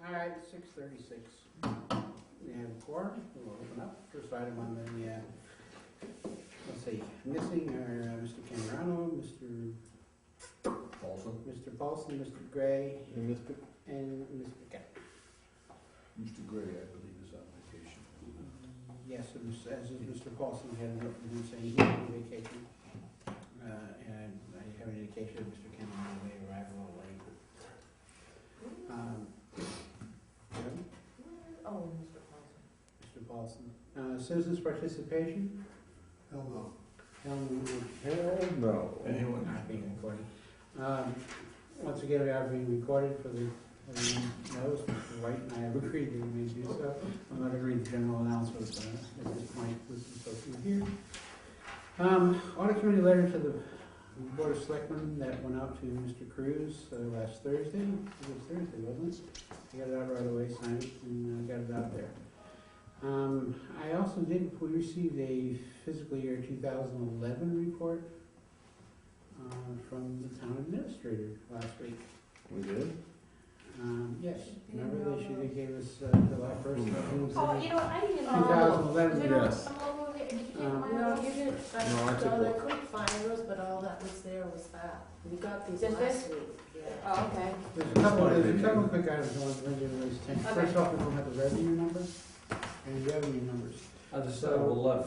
All right, 6:36. We have a quorum. We'll open up. First item on the, let's see, missing are Mr. Camerano, Mr. Paulson, Mr. Gray, And Mr. and Mr. Peck. Mr. Gray, I believe, is on vacation. Yes, as is Mr. Paulson, he had a note from him saying he was on vacation. And I have an indication that Mr. Camerano may arrive a little late. Oh, Mr. Paulson. Mr. Paulson. Citizens participation? Hell no. Hell no. Hell no. Anyone not being recorded. Once again, we are being recorded for the, everyone knows, Mr. White and I have agreed that we may do so. I'm not going to read the general announcements at this point, this is supposed to be here. Audit committee letter to the Board of Selectmen that went out to Mr. Cruz last Thursday. It was Thursday, wasn't it? I got it out right away, signed it, and got it out there. I also we received a fiscal year 2011 report from the town administrator last week. We did? Yes, remember they gave us July 1st. Oh, you know, I didn't know. 2011, yes. Did you take no, you didn't. No, I took I one. couldn't find those, but all that was there was that. We got these Just last this? week. Yeah. Oh, okay. There's a couple of quick items I want to bring to everybody's attention. Okay. First off, we don't have the revenue number and revenue numbers. Just 11.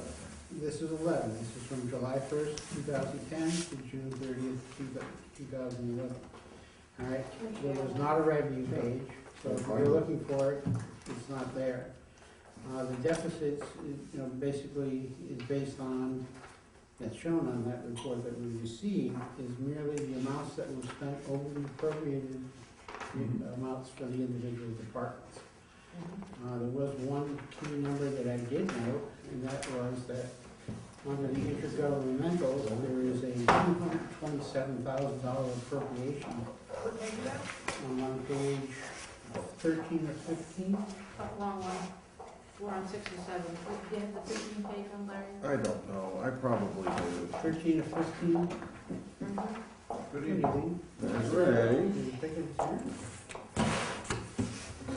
This is 11. This is from July 1st, 2010 to June 30th, 2011. All right, there was not a revenue page, so if you're looking for it, it's not there. The deficits, basically is based on, that's shown on that report that we received, is merely the amounts that were spent over the appropriated amounts for the individual departments. There was one key number that I did note, and that was that under the intergovernmentals, there is a $227,000 appropriation on page 13 or 15. Long one. We're on 67. Do you have the 15 page on there? I don't know. I probably do. 13 or 15. Good Good evening. evening. That's right. Did you take it here? The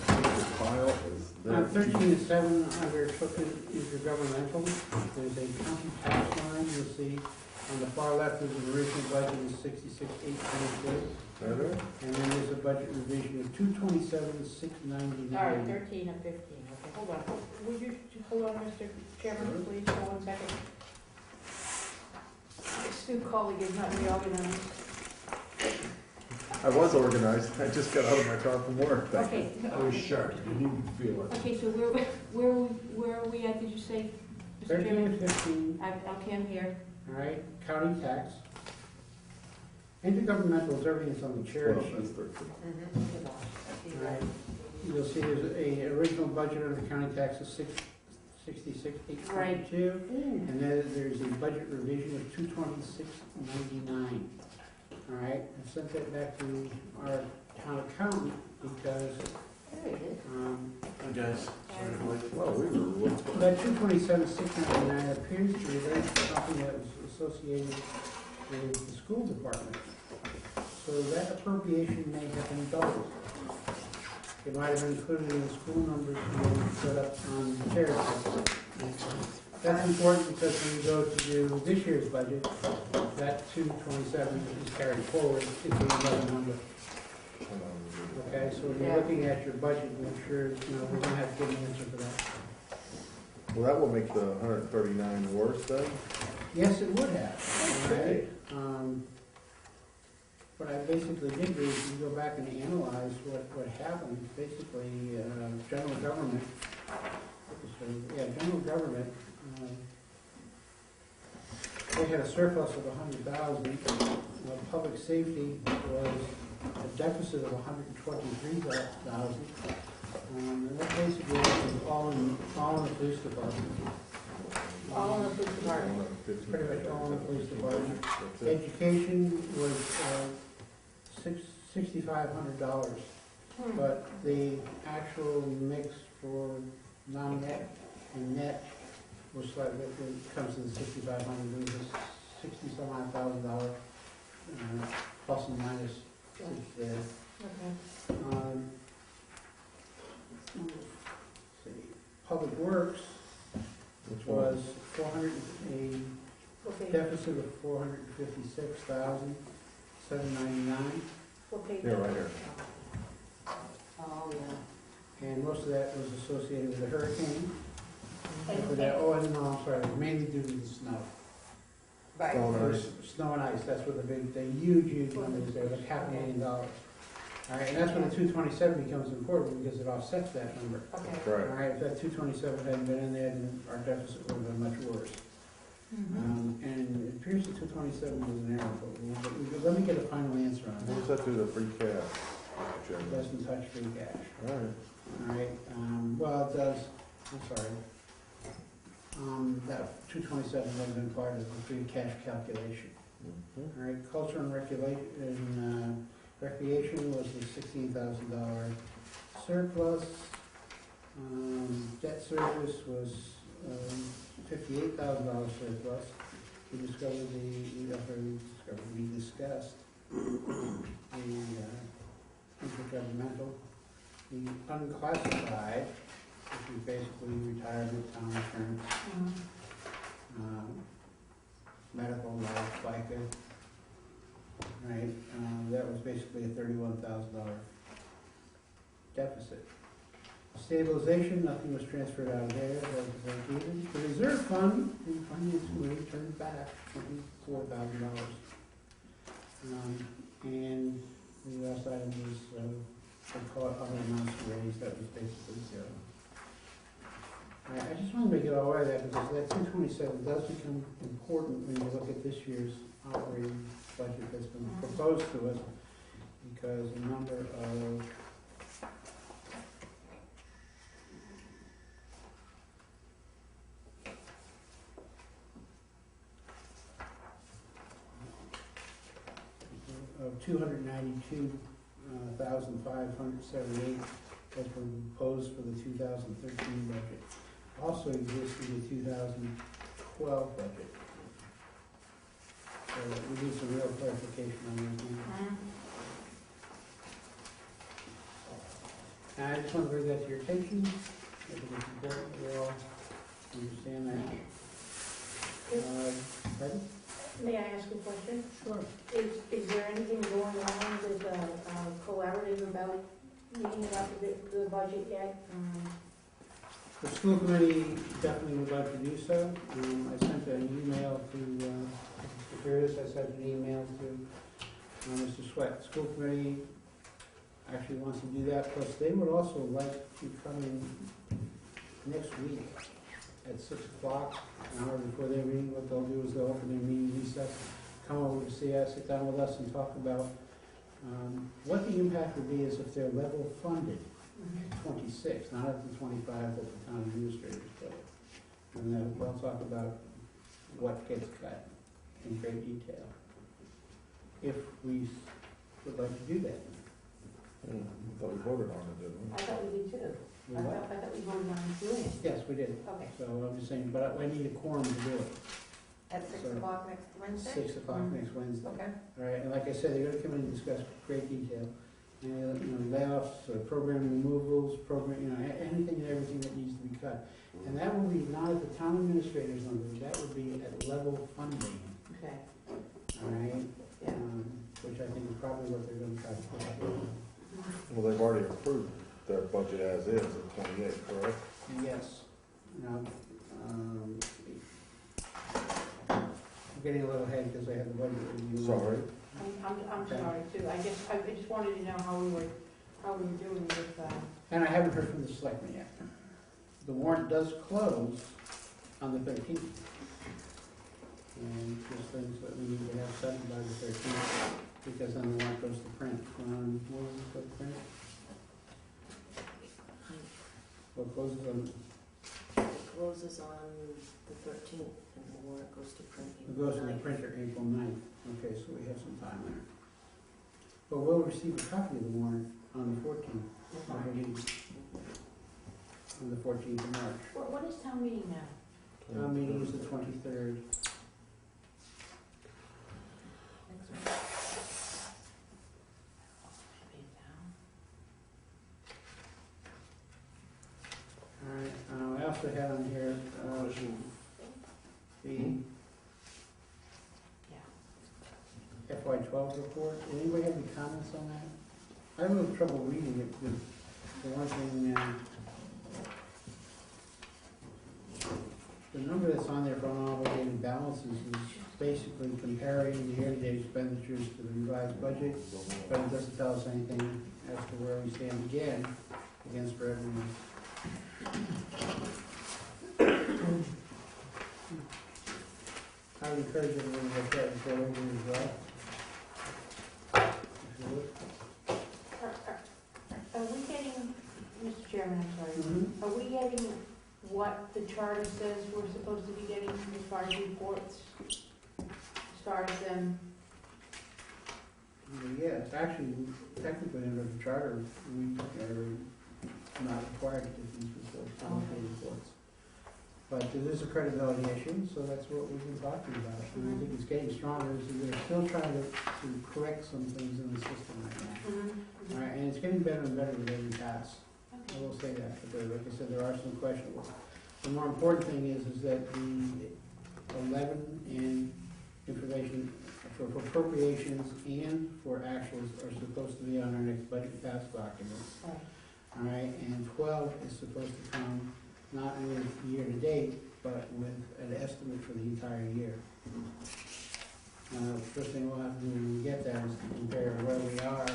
file is there. 13 and 7 under intergovernmental. There's a county tax line. You'll see on the far left there's an original budget of 66,822. Better? And then there's a budget revision of 227,699. All right, 13 and 15. Okay, hold on. Would you hold on, Mr. Chairman, please, for 1 second? This new colleague is not reorganized. I was organized. I just got out of my car from work. Okay. I was sharp. You didn't feel it. Okay, so where are we at, did you say, Mr. 13 Chairman? and 15. Okay, I'm here. All right, county tax. Intergovernmental is everything that's on the chair Well, sheet. that's 13. All right, you'll see there's a original budget under the county tax of 66,822, and then there's a budget revision of 226,999. All right, I sent that back to our town accountant because There it is. Hi, guys. Sorry to wait. Well, we were. that 227,699 appears to relate to something that was associated with the school department. So that appropriation may have been doubled. It might have been included in the school numbers being set up on the chair sheet. That's important because when you go to do this year's budget, that 227 is carried forward into another number. Okay, so when you're looking at your budget, make sure, we're gonna have to get an answer for that. Well, that will make the 139 worse then? Yes, it would have. Okay. What I basically did do is you go back and analyze what happened. Basically, general government, they had a surplus of 100,000. Public safety was a deficit of 123,000. And that basically was all in the police department. All in the police department. Pretty much all in the police department. That's it. Education was $6,500, but the actual mix for non-net and net was slightly, it comes to the 6,500, it was $60-some-odd thousand, plus and minus there. Okay. Let's see, Public Works Which one? was a Okay. deficit of $456,799, What page? Yeah, right here. Oh, yeah. and most of that was associated with the hurricane. And- For that, oh, and no, I'm sorry, it was mainly due to the snow. Right. Snow There and was ice. Snow and ice, that's what the huge numbers there, like $500,000. All right, and that's when the 227 becomes important, because it offsets that number. Okay. That's All right. right, if that 227 hadn't been in there, then our deficit would have been much worse. And it appears the 227 was an error, but let me get a final answer on What does that. that do to free cash, Mr. Chairman? Doesn't touch free cash. All right. All right, well, it does, I'm sorry. That 227 would have been part of the free cash calculation. Mhm. All right, culture and recreation was the $16,000 surplus. Debt service was $58,000 surplus. We discussed the intergovernmental. The unclassified, which is basically retirement, town insurance, medical, life, FICA. Right, that was basically a $31,000 deficit. Stabilization, nothing was transferred out of there, that was break-even. The reserve fund, the finance committee turned back $24,000. And the last item was, I call it other amounts raised, that was basically zero. I just want to make it all right, because that 227 does become important when you look at this year's operating budget that's been proposed to us, because a number of $292,578 has been proposed for the 2013 budget. Also exists in the 2012 budget. So we need some real clarification on those numbers. And I just want to bring that to your attention. I think it's important you all understand that. Pardon? May I ask a question? Sure. Is there anything going on with collaborative about meeting about the budget yet? The school committee definitely would like to do so. I sent an email to Mr. Curtis, I sent an email to Mr. Sweat. The school committee actually wants to do that, plus they would also like to come in next week at 6 o'clock, an hour before their meeting. What they'll do is they'll open their meeting recess, come over to see us, sit down with us and talk about what the impact would be is if they're level funded. 26, not at the 25 that the town administrators put. And then we'll talk about what gets cut in great detail, if we would like to do that. I thought we voted on it, didn't I thought we did too. We I what? thought we voted on doing it. Yes, we did. Okay. So I'm just saying, but I need a quorum to do it. At 6 So- o'clock next Wednesday? 6 o'clock next Wednesday. Okay. All right, and like I said, they're gonna come in and discuss great detail. And, layoffs, program removals, anything and everything that needs to be cut. And that will be not at the town administrator's number, that would be at level funding, Okay. all right? Yeah. Which I think is probably what they're gonna try to put up. they? Well, they've already approved their budget as is at 28, correct? Yes. Now, I'm getting a little ahead because I had the budget review. Sorry. I'm Okay. sorry too. I just wanted to know how we were doing with, And I haven't heard from the selectmen yet. The warrant does close on the 13th. And just things that we need to have settled by the 13th, because then the warrant goes to print. When does it go to print? What closes on, It closes on the 13th and the warrant goes to print. it goes to the printer April 9th. Okay, so we have some time there. But we'll receive a copy of the warrant on the 14th, I believe. On the 14th of March. What is town meeting now? Town meeting is the 23rd. Next week. All right, I also have on here, the FY12 report. Did anybody have any comments on that? I have a little trouble reading it because the one thing, the number that's on there for unobligated balances is basically comparing the year-to-date expenditures to the revised budget, but it doesn't tell us anything as to where we stand again against revenues. I would encourage everyone to look at it before we do as well. If you would. Are we getting, Mr. Chairman, I'm sorry, Mhm. are we getting what the charter says we're supposed to be getting as far as reports? As far as them, Yeah, it's actually, technically under the charter, we are not required to get these reports, monthly reports. But it is a credibility issue, so that's what we've been talking about. And I think it's getting stronger, so they're still trying to correct some things in the system right now. All right, and it's getting better and better with every pass. I okay. will say that, but like I said, there are some questions. The more important thing is that the 11 in information for appropriations and for actuals are supposed to be on our next budget pass documents. Right. All right, and 12 is supposed to come not with year-to-date, but with an estimate for the entire year. First thing we'll have to do when we get that is to compare where we are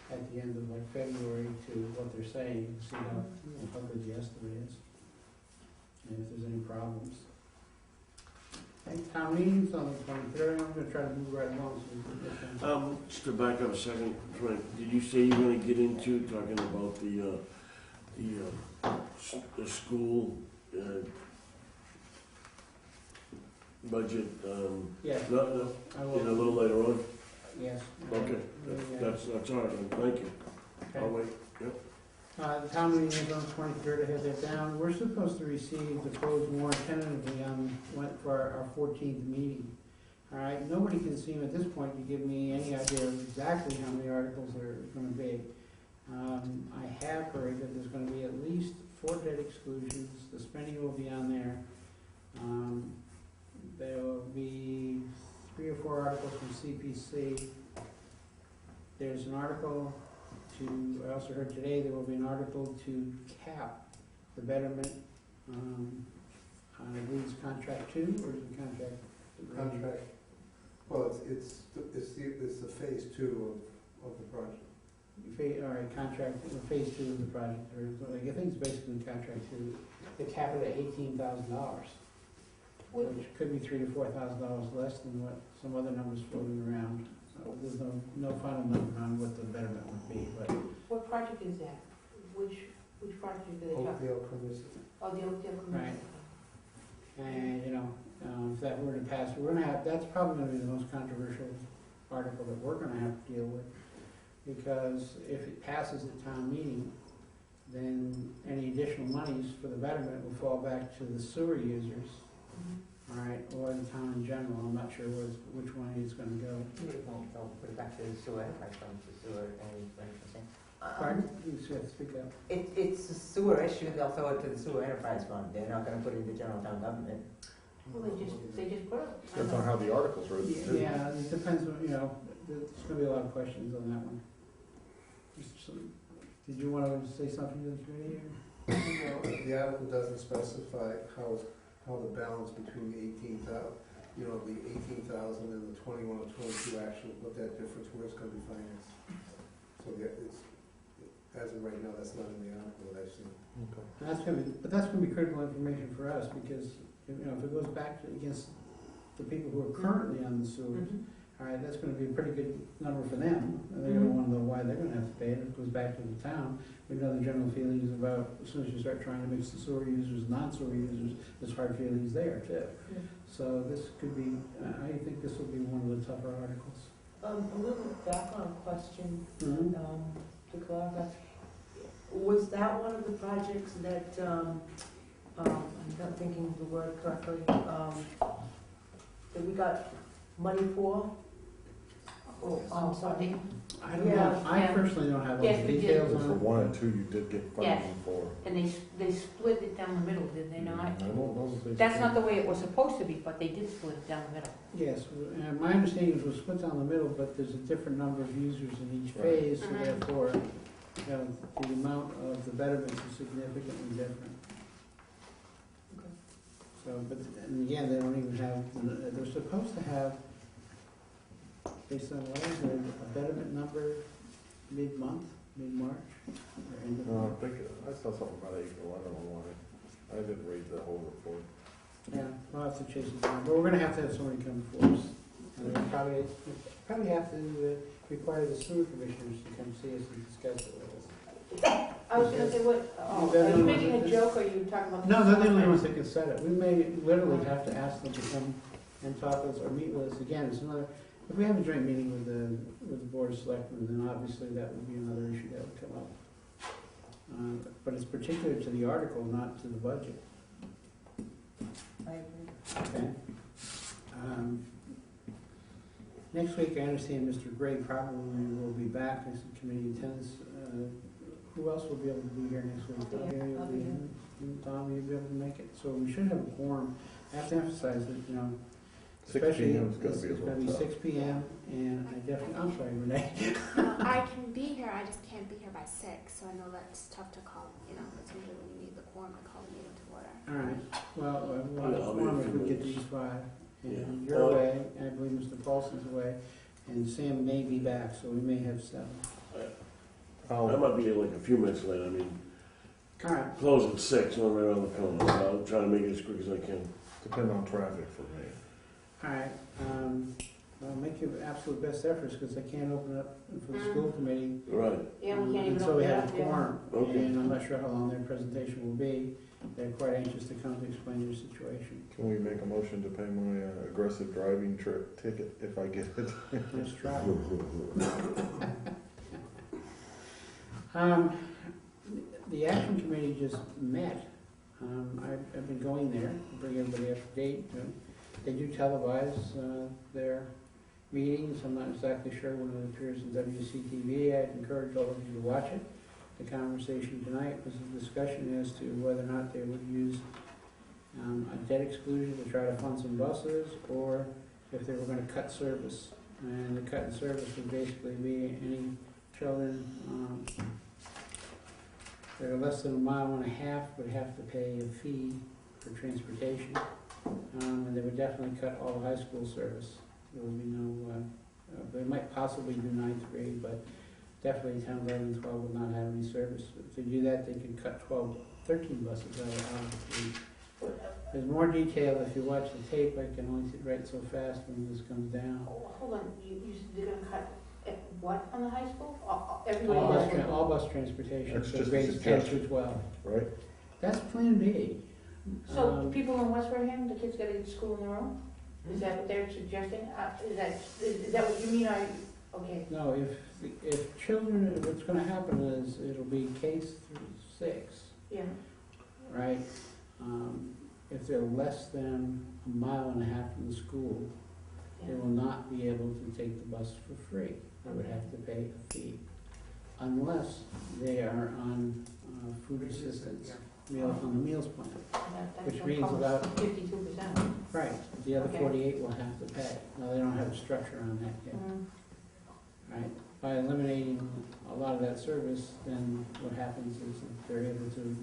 at the end of like February to what they're saying, to see how good the estimate is, and if there's any problems. Okay, town meetings on the 23rd, I'm gonna try to move right along so we can get them. Just to back up a second, Frank, did you say you're gonna get into talking about the school, budget, Yes, no, I a will, little later on? yes. Okay, Yeah. that's all right, then. Thank you. Okay. I'll wait. The town meeting is on the 23rd, I have that down. We're supposed to receive the closed warrant tentatively for our 14th meeting. All right, nobody can seem at this point to give me any idea of exactly how many articles there are gonna be. I have heard that there's gonna be at least 4 debt exclusions, the spending will be on there. There will be 3 or 4 articles from CPC. There's an article I also heard today there will be an article to cap the betterment, I believe it's contract 2, or is it contract? Contract, well, it's the phase 2 of the project. All right, contract, phase 2 of the project, or I think it's basically contract 2, to cap it at $18,000, which could be $3,000 to $4,000 less than what some other numbers floating around. There's no final number on what the betterment would be, but What project is that? Which project are they talking? Oakdale Commission. Oh, the Oakdale Commission. and if that were to pass, that's probably gonna be the most controversial article that we're gonna have to deal with, because if it passes at town meeting, then any additional monies for the betterment will fall back to the sewer users, all right, or the town in general. I'm not sure which one it's gonna go. Don't put it back to the sewer enterprise fund, the sewer and thing. Pardon? You just have to speak up. It's a sewer issue, they'll throw it to the sewer enterprise fund, they're not gonna put it in the general town government. Well, they just put it. Depends on how the articles are. Yeah, it depends on, there's gonna be a lot of questions on that one. Did you wanna say something to the committee, or? The article doesn't specify how the balance between the 18,000, the 18,000 and the 21 or 22 actual, what that difference, where it's gonna be financed. So as of right now, that's not in the article that I've seen. That's gonna be critical information for us, because, if it goes back against the people who are currently on the sewers, Mhm. all right, that's gonna be a pretty good number for them. And they're gonna wanna know why they're gonna have to pay it. It goes back to the town. We know the general feelings about, as soon as you start trying to mix the sewer users, non-sewer users, there's hard feelings there too. Yeah. So this could be, I think this will be one of the tougher articles. A little back on a question, Mhm. to clarify. Was that one of the projects that, I'm not thinking of the word correctly, that we got money for? Oh, I'm sorry. I don't know, Yeah, I yeah. personally don't have all Yes, the we did. details For on it. 1 and 2, you did get Yes. funding for. And they split it down the middle, did they not? I don't know if they. That's not the way it was supposed to be, but they did split it down the middle. Yes, my understanding is it was split down the middle, but there's a different number of users in each Right. phase, so Mhm. therefore, you know, the amount of the betterments is significantly different. Okay. So, but, and again, they don't even have, they're supposed to have, based on what is it, a betterment number mid-month, mid-March, or end of No, March? I saw something about April, I don't know why. I didn't read the whole report. Yeah, we'll have to chase it down, but we're gonna have to have somebody come before us. And we probably have to require the sewer commissioners to come see us and discuss it with us. I was gonna say, what, You are better you know making what a it joke, or are you talking about? No, they're the only ones that can set it. We may literally have to ask them to come and talk with us or meet with us again. It's another, if we have a joint meeting with the board of selectmen, then obviously that would be another issue that would come up. But it's particular to the article, not to the budget, I agree. okay? Next week, I understand Mr. Gray probably will be back as a committee attendance. Who else will be able to be here next week? I'll be here. You'll I'll be here. Tom, you'll be able to make it. So we should have a quorum. I have to emphasize that, you know, 6 especially, p.m. is gonna it's be a gonna little be tough. 6 p.m. and I definitely, I'm sorry, Renee. I can be here, I just can't be here by 6, so I know that's tough to call, you know, it's usually when you need the quorum to call the meeting to order. All right, well, we'll have a I'll be quorum a if few we get minutes. these 5. And Yeah. you're away, and I believe Mr. Paulson's away, and Sam may be back, so we may have 7. I might be like a few minutes late, I mean, All right, close at 6, I'm right around the corner, so I'll try to make it as quick as I can. Depending on traffic for me. all right. Well, make your absolute best efforts, because I can't open it up for the school committee Right, Yeah, we can't even until we open it have up, a yeah. quorum. Okay. And I'm not sure how long their presentation will be. They're quite anxious to come to explain their situation. Can we make a motion to pay my aggressive driving trip ticket if I get it? Nice try. The action committee just met. I've been going there, to bring everybody up to date. They do televise their meetings. I'm not exactly sure when it appears in WCTV. I'd encourage all of you to watch it. The conversation tonight was a discussion as to whether or not they would use a debt exclusion to try to fund some buses, or if they were going to cut service. And the cut in service would basically be any children that are less than 1.5 miles would have to pay a fee for transportation. And they would definitely cut all high school service. There would be no, they might possibly do 9th grade, but definitely 10, 11, 12 would not have any service. If they do that, they could cut 13 buses out of the fleet. There's more detail if you watch the tape. I can only write so fast when this comes down. Hold on, you said they're gonna cut what on the high school? Everybody All does. bus transportation That's for just a grades 10 suggestion. through 12. Right? That's Plan B. So people in West Wareham, the kids gotta get to school on their own? Is that what they're suggesting? Is that what you mean? Okay. No, if children, what's gonna happen is it'll be K through 6, Yeah. right? If they're less than 1.5 miles from the school, they will not be able to take the bus for free. They would have to pay a fee, unless they are on food assistance, meals on the meals plan. Which means about- 52%. Right, the other Okay. 48 will have to pay. Now, they don't have a structure on that yet. Right, by eliminating a lot of that service, then what happens is that they're able to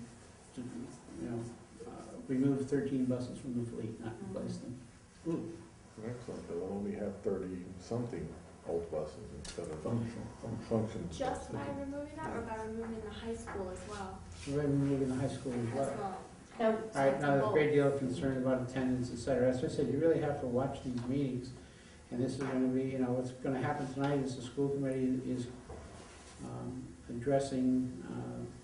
remove 13 buses from the fleet, not replace them. Excellent, they'll only have 30-something old buses instead of function. Just by removing that, or by removing the high school as well? We're removing the high school as As well. well. No, All right, now there's a great deal of concern about attendance, et cetera. As I said, you really have to watch these meetings, and this is gonna be, you know, what's gonna happen tonight is the school committee is addressing,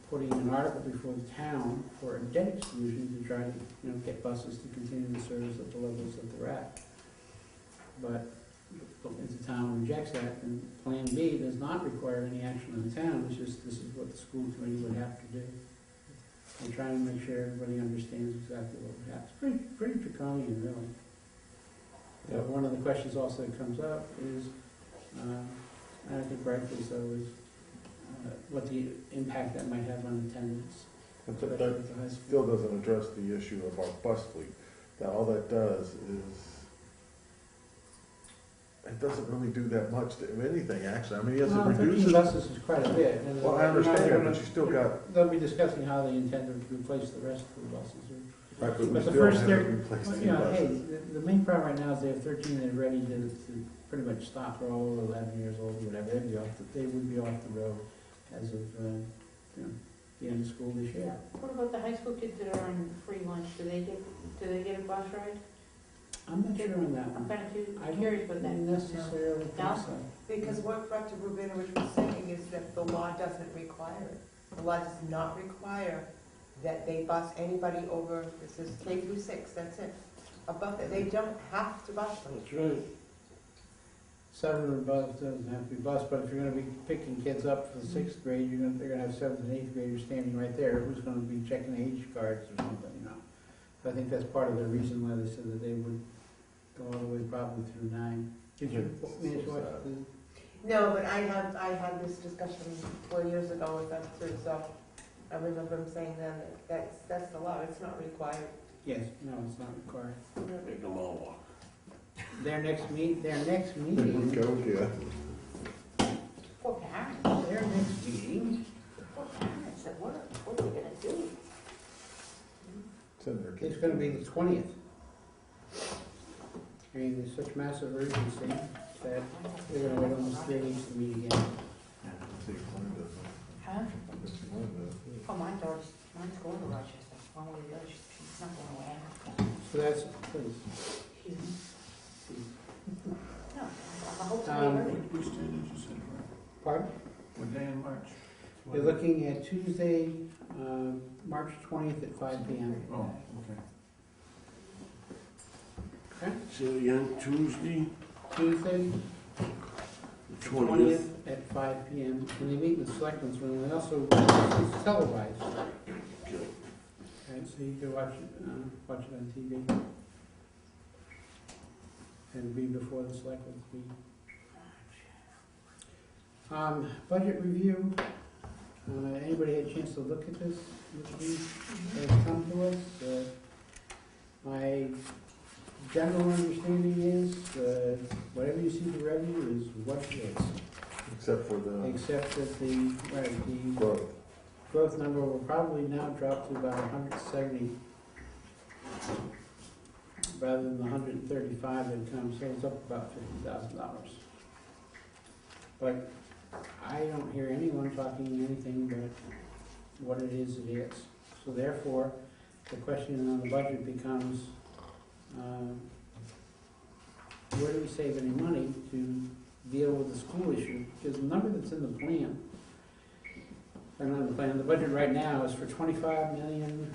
putting an article before the town for a debt exclusion to try to, you know, get buses to continue the service at the levels that they're at. But if the town rejects that, then Plan B does not require any action on the town, it's just, this is what the school committee would have to do. And trying to make sure everybody understands exactly what would happen. It's pretty draconian, really. One of the questions also that comes up is, and I think rightfully so, is what the impact that might have on attendance. But that still doesn't address the issue of our bus fleet. That all that does is, it doesn't really do that much to anything, actually. I mean, yes, it 13 reduces. buses is quite a bit. And Well, I understand that, but you still got, They'll be discussing how they intend to replace the rest of the buses. right, but we But the still first haven't thir- replaced Well, the you know, hey, buses. the main problem right now is they have 13 that are ready to pretty much stop. They're all 11 years old or whatever. They would be off the road as of, you know, the end of school this year. What about the high school kids that are on free lunch? Do they get a bus ride? I'm not sure on that I'm one. kind I of curious about that. don't necessarily think No? so. Because what Dr. Rubinovich was saying is that the law doesn't require it. The law does not require that they bus anybody over, this is K through 6, that's it. Above that, they don't have to bus them. That's right. 7 or above doesn't have to be bused, but if you're gonna be picking kids up for the 6th grade, they're gonna have 7th and 8th graders standing right there. Who's gonna be checking age cards or something, you know? So I think that's part of the reason why they said that they would go all the way probably through 9. Did you manage to watch the? No, but I had this discussion 4 years ago with them too, so I remember him saying then that that's the law, it's not required. Yes, no, it's not required. Make them all walk. Their next meeting, There we go, yeah. Poor parents. their next meeting, Poor parents at work. What are they gonna do? Send their it's kids. gonna be the 20th. I mean, there's such massive urgency that they're gonna wait almost 3 weeks to meet again. See, mine doesn't. Huh? Mine doesn't. Oh, mine's going to Rochester. One way or the other, she's not going away. So that's, please. Excuse me. No, I hope to be Um, early. Which day did you say, Frank? Pardon? What day in March? You're looking at Tuesday, March 20th at 5 p.m. Oh, okay. Say it again, Tuesday, Tuesday, the 20th. at 5 p.m. And they meet in the selectmen's room, and also it's televised. Okay. Okay, so you can watch it on TV. And it'll be before the selectmen's meeting. Budget review. Anybody had a chance to look at this? Has come to us. My general understanding is, whatever you see the revenue is what it is. Except for the Except that the growth. growth number will probably now drop to about 170 rather than the 135 that comes, so it's up about $50,000. But I don't hear anyone talking anything but what it is. So therefore, the question on the budget becomes, where do we save any money to deal with the school issue? Because the number that's in the plan, or not in the plan, the budget right now is for 25 million.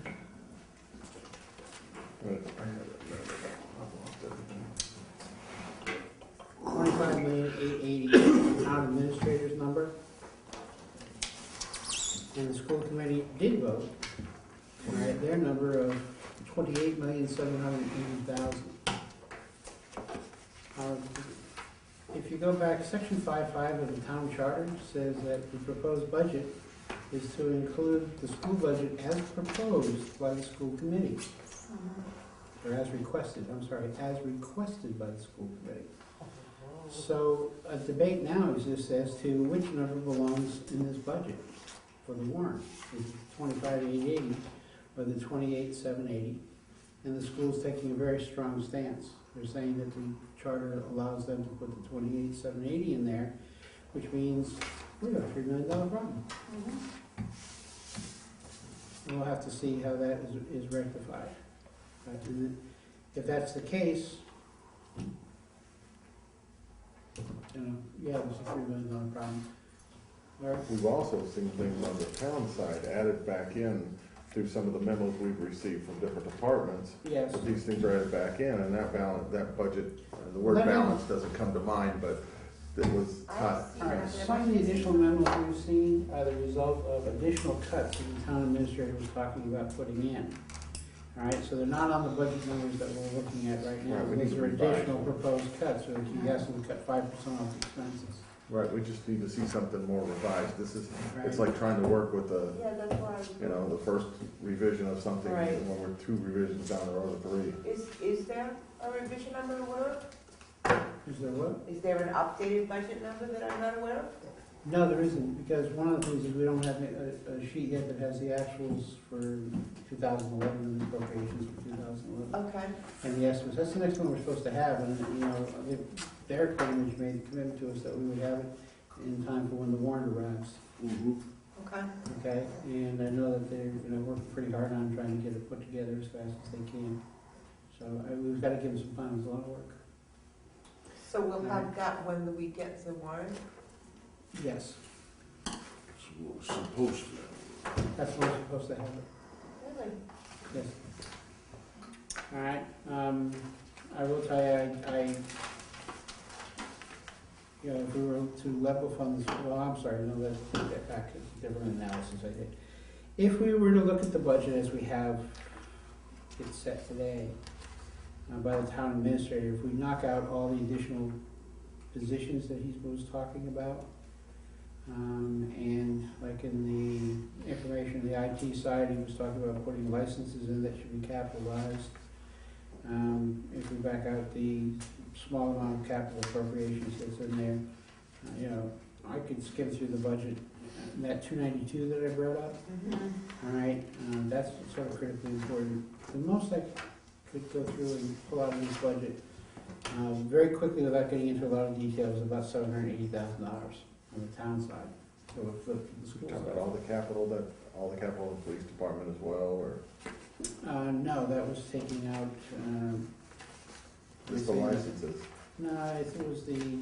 Right. 25,880 town administrator's number. And the school committee did vote, right, their number of 28,780,000. If you go back, section 5.5 of the town charter says that the proposed budget is to include the school budget as proposed by the school committee. Or as requested, as requested by the school committee. So a debate now exists as to which number belongs in this budget for the warrant. Is it 25,880 or the 28,780? And the school's taking a very strong stance. They're saying that the charter allows them to put the 28,780 in there, which means we got a $3 million problem. we'll have to see how that is rectified. If that's the case, yeah, there's a $3 million problem. All right. We've also seen things on the town side added back in through some of the memos we've received from different departments. Yes. But these things are added back in, and that balance, that budget, the word Let me- balance doesn't come to mind, but it was cut. All right, some of the additional memos we've seen are the result of additional cuts that the town administrator was talking about putting in. All right, so they're not on the budget numbers that we're looking at right now. Right, we need Those to are revise additional them. proposed cuts, so he has to cut 5% off expenses. Right, we just need to see something more revised. This is, it's Right. like trying to work with the, Yeah, that's why I was. you know, the first revision of something, Right. when we're 2 revisions down the road or 3. Is there a revision I'm not aware of? Is there what? Is there an updated budget number that I'm not aware of? No, there isn't, because one of the things is we don't have a sheet yet that has the actuals for 2011 and the appropriations for 2011. Okay. And the estimates, that's the next one we're supposed to have, and, Derek pretty much made a commitment to us that we would have it in time for when the warrant arrives, Okay. okay? And I know that they're, working pretty hard on trying to get it put together as fast as they can. So we've got to give them some time, it's a lot of work. So we'll have that when we get the warrant? Yes, Supposed to. that's when we're supposed to have it, Really? yes. All right, I will tell you, if we were to level fund this, well, I'm sorry, no, let's take that back, it's a different analysis I did. If we were to look at the budget as we have it set today, by the town administrator, if we knock out all the additional positions that he was talking about, and like in the information, the IT side, he was talking about putting licenses in that should be capitalized. If we back out the small amount of capital appropriations that's in there, I could skim through the budget. That 292 that I brought up, all right, that's sort of critically important. The most I could go through and pull out of this budget, very quickly without getting into a lot of details, about $780,000 on the town side. So we'll flip to the school Talking side. about all the capital in the police department as well, or No, that was taking out, just the licenses? no, I think it was the,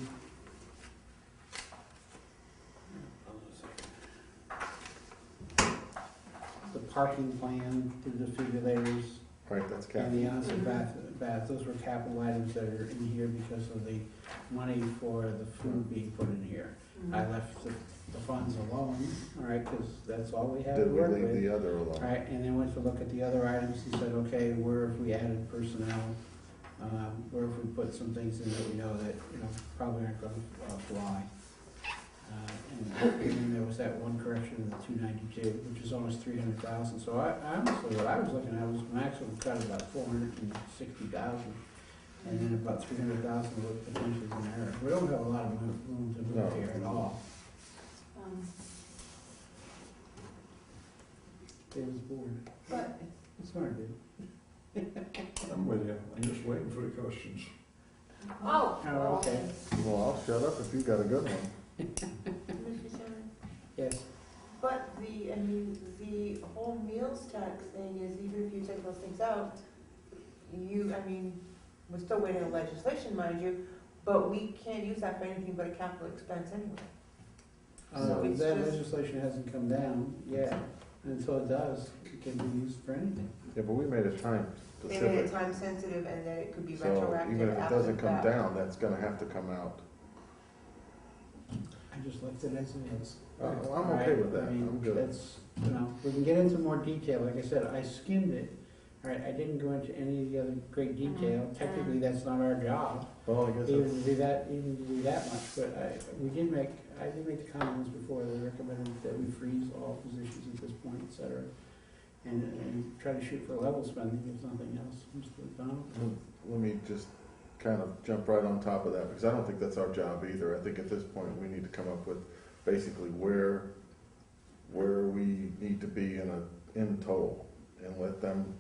parking plan, the defibrillators, Right, that's and capital. the onset bath, those were capital items that are in here because of the money for the food being put in here. I left the funds alone, all right, because that's all we have to Did we work leave with. the other alone? All right, and then went to look at the other items, he said, okay, where if we added personnel, where if we put some things in that we know that, probably aren't gonna fly. And then there was that one correction in the 292, which is almost 300,000, so I honestly, what I was looking at was maximum cut of about 460,000, and then about 300,000 was potentially an error. We don't have a lot of room to No. move here at all. David's bored. But, It's hard, dude. I'm with you, I'm just waiting for the questions. Oh. Oh, okay. Well, I'll shut up if you got a good one. Mr. Chairman, Yes. but the whole meals tax thing is, even if you take those things out, we're still waiting on legislation, mind you, but we can't use that for anything but a capital expense anyway. So it's That just- legislation hasn't come down yet, and until it does, it can be used for anything. Yeah, but we made it time They made it specific. time sensitive and that it could be So retroactive even if it after doesn't come that. down, that's gonna have to come out. I just left it as it is. I'm All okay right, with that, I mean, I'm good. That's, we can get into more detail, like I said, I skimmed it, all right, I didn't go into any of the other great detail, technically, that's not our job, Well, I guess even it's, to do that much, but I did make the comments before, that I recommended that we freeze all positions at this point, et cetera, and try to shoot for level spending, if nothing else. Mr. Donald? let me just kind of jump right on top of that, because I don't think that's our job either. I think at this point, we need to come up with basically where we need to be in total, and let them,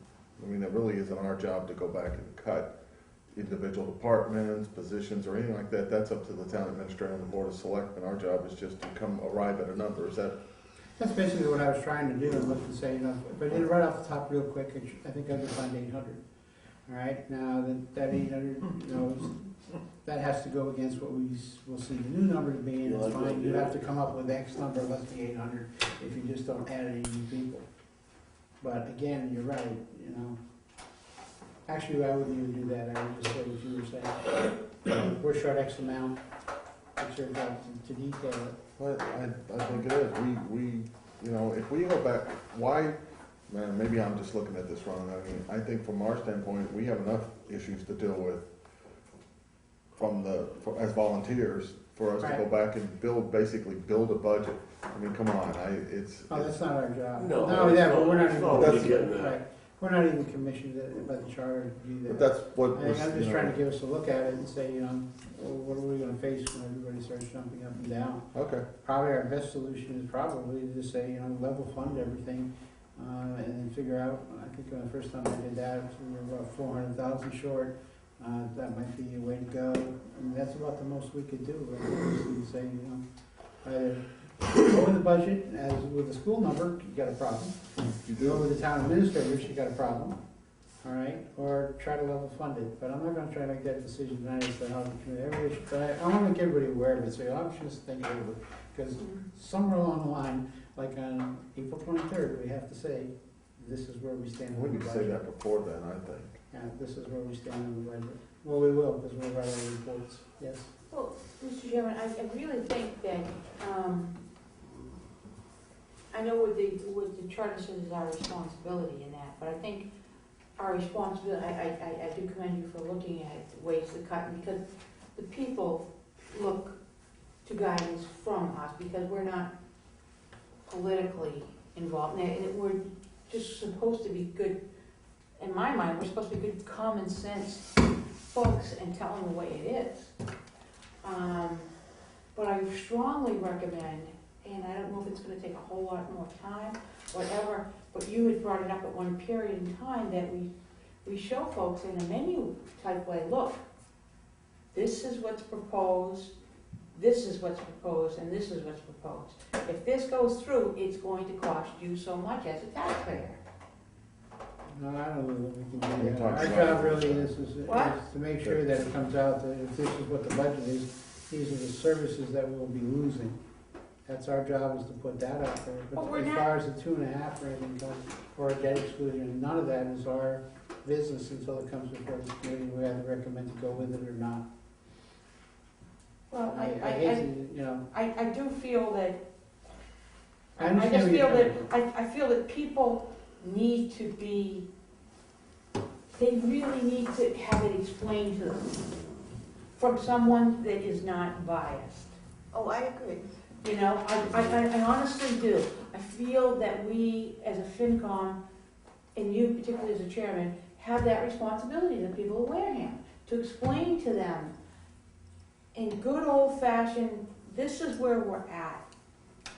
it really isn't our job to go back and cut individual departments, positions, or anything like that. That's up to the town administrator and the board of selectmen. Our job is just to arrive at a number. Is that That's basically what I was trying to do, and look and say, if I did it right off the top real quick, I think I could find 800. All right, now that 800, that has to go against what we'll see the new number to be, and it's fine. You have to come up with X number less the 800 if you just don't add any new people. But again, you're right, Actually, I wouldn't even do that. I would just say what you were saying. We're short X amount. It's your job to detail it. Well, I think it is. We, if we go back, why, man, maybe I'm just looking at this wrong. I mean, I think from our standpoint, we have enough issues to deal with as volunteers for us to go back and basically build a budget. I mean, come on, That's not our job. No, But we're not that's even, getting right. We're not even commissioned by the charter to do But that. that's what I think I'm just trying to give us a look at it and say, well, what are we gonna face when everybody starts jumping up and down? Okay. Probably our best solution is probably to just say, level fund everything, and then figure out, I think the first time I did that, we were about 400,000 short. That might be a way to go. I mean, that's about the most we could do, right? Say, either go with the budget, as with the school number, you got a problem. You Go do. with the town administrators, you got a problem, all right? Or try to level fund it, but I'm not gonna try to make that decision tonight as to how to do everybody should, but I wanna make everybody aware of it, so I'm just thinking over it. Because somewhere along the line, like on April 23rd, we have to say, this is where we stand We on the need to say budget. that before then, I think. Yeah, this is where we stand on the budget. Well, we will, because we'll write our reports, yes. Well, Mr. Chairman, I really think that, I know what the charter says is our responsibility in that, but I think our responsibility, I do commend you for looking at ways to cut, because the people look to guidance from us, because we're not politically involved, and we're just supposed to be good, in my mind, we're supposed to be good common sense folks and tell them the way it is. But I strongly recommend, and I don't know if it's gonna take a whole lot more time, whatever, but you had brought it up at one period in time that we show folks in a menu type way, look, this is what's proposed, this is what's proposed, and this is what's proposed. If this goes through, it's going to cost you so much as a taxpayer. No, I don't know that we We can do that. talked Our about job it. really is to make sure that it comes out that if this is what the budget is, these are the services that we'll be losing. That's our job, is to put that out there. But But we're as not- far as the 2.5 or anything goes, or a debt exclusion, none of that is our business until it comes before the committee. We either recommend to go with it or not. Well, I hate to, I do feel that, I I understand just where you're feel coming that, I feel that people need to be, they really need to have it explained to them from someone that is not biased. Oh, I agree. I honestly do. I feel that we, as a FinCom, and you particularly as a chairman, have that responsibility to the people of Wareham, to explain to them in good old fashioned, this is where we're at.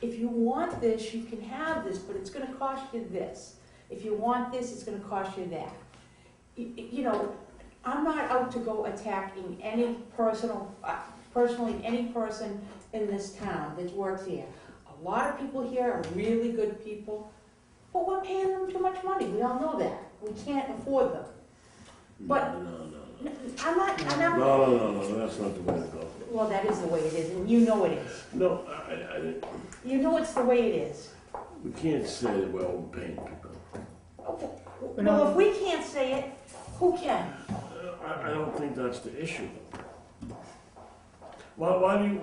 If you want this, you can have this, but it's gonna cost you this. If you want this, it's gonna cost you that. I'm not out to go attacking any personally, any person in this town that works here. A lot of people here are really good people, but we're paying them too much money. We all know that. We can't afford them. But No, I'm not, that's not the way to go. well, that is the way it is, and you know it is. No, You know it's the way it is. we can't say that we're overpaying people. Well, if we can't say it, who can? I don't think that's the issue. Why do you,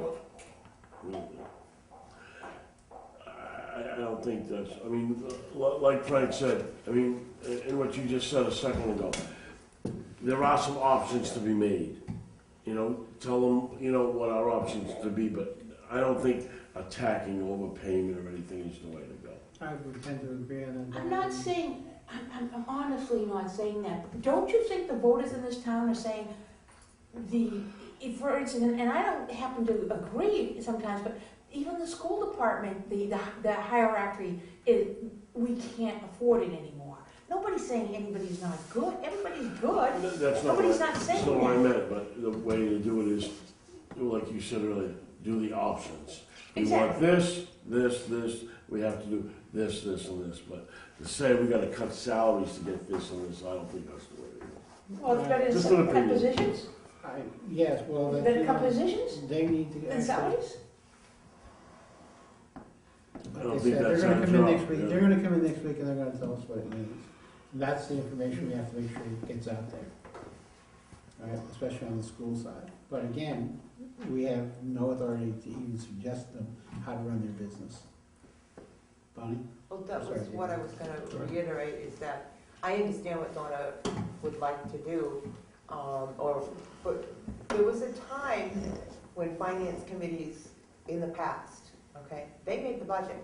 I don't think that's, I mean, like Frank said, I mean, in what you just said a second ago, there are some options to be made. Tell them, what our options to be, but I don't think attacking overpayment or anything is the way to go. I would tend to agree on that. I'm not saying, I'm honestly not saying that. Don't you think the voters in this town are saying for instance, and I don't happen to agree sometimes, but even the school department, the hierarchy, we can't afford it anymore. Nobody's saying anybody's not good. Everybody's good. That's not Nobody's what, not that's saying not what I that. meant, but the way to do it is, like you said earlier, do the options. We Exactly. want this, we have to do this, this, and this, but to say we gotta cut salaries to get this and this, I don't think that's the way to go. Well, it's better Just than an cut opinion. positions, Yes, well, that, better cut positions they need to. than actually- salaries? I don't Like think said, that's they're our gonna come in job, next week, yeah. they're gonna come in next week and they're gonna tell us what it means. That's the information we have to make sure gets out there. All right, especially on the school side. But again, we have no authority to even suggest them how to run their business. Bonnie? Well, that Sorry, was what I was gonna reiterate, is that I understand what Donna would like to do, but there was a time when finance committees in the past, okay, they made the budget,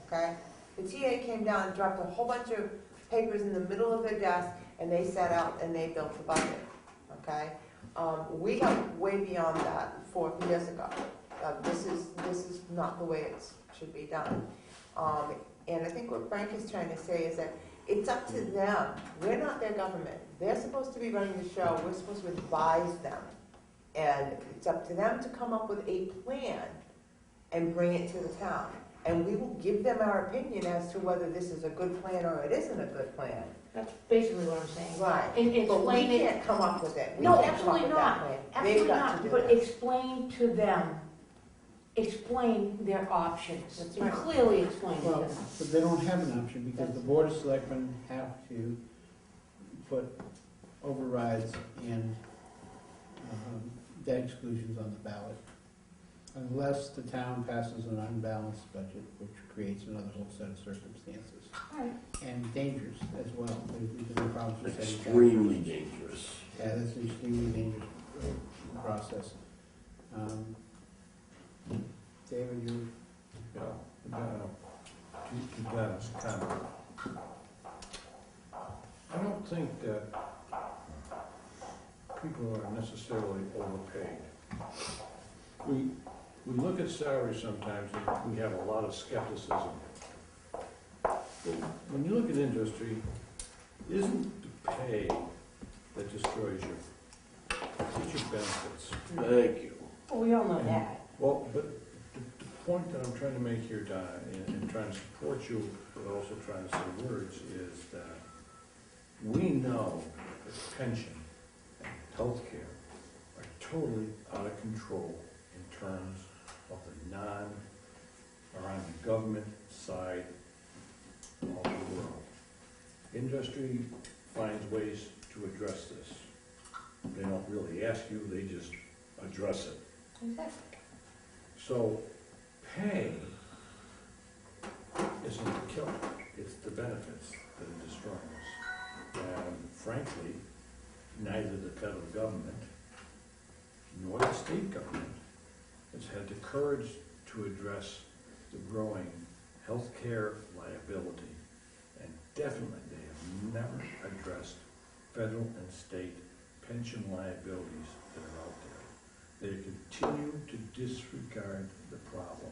okay? The TA came down and dropped a whole bunch of papers in the middle of their desk, and they sat out and they built the budget, okay? We got way beyond that 4 years ago. This is not the way it should be done. And I think what Frank is trying to say is that it's up to them. We're not their government. They're supposed to be running the show. We're supposed to advise them. And it's up to them to come up with a plan and bring it to the town. And we will give them our opinion as to whether this is a good plan or it isn't a good plan. That's basically what I'm saying. Right. And But we explain it, can't come up with it. We No, can't come up absolutely with that not. plan. absolutely They've got not, to do but it. explain to them, explain their options. That's And right. clearly explain it to Well, them. but they don't have an option because the Board of Selectmen have to put overrides and debt exclusions on the ballot. Unless the town passes an unbalanced budget, which creates another whole set of circumstances. Right. And dangers as well. There's no problems with setting Extremely boundaries. dangerous. Yeah, that's an extremely dangerous process. David, you, Yeah, to Dennis' comment. I don't think that people are necessarily overpaid. We look at salaries sometimes and we have a lot of skepticism. But when you look at industry, isn't the pay that destroys you? It's your benefits. Thank you. Well, we all know that. Well, but the point that I'm trying to make here, Donna, and trying to support you, but also trying to say words, is that we know that pension and healthcare are totally out of control in terms of the or on the government side of the world. Industry finds ways to address this. They don't really ask you, they just address it. Exactly. So, pay isn't the killer, it's the benefits that are destroying us. And frankly, neither the federal government nor the state government has had the courage to address the growing healthcare liability. And definitely, they have never addressed federal and state pension liabilities that are out there. They continue to disregard the problem.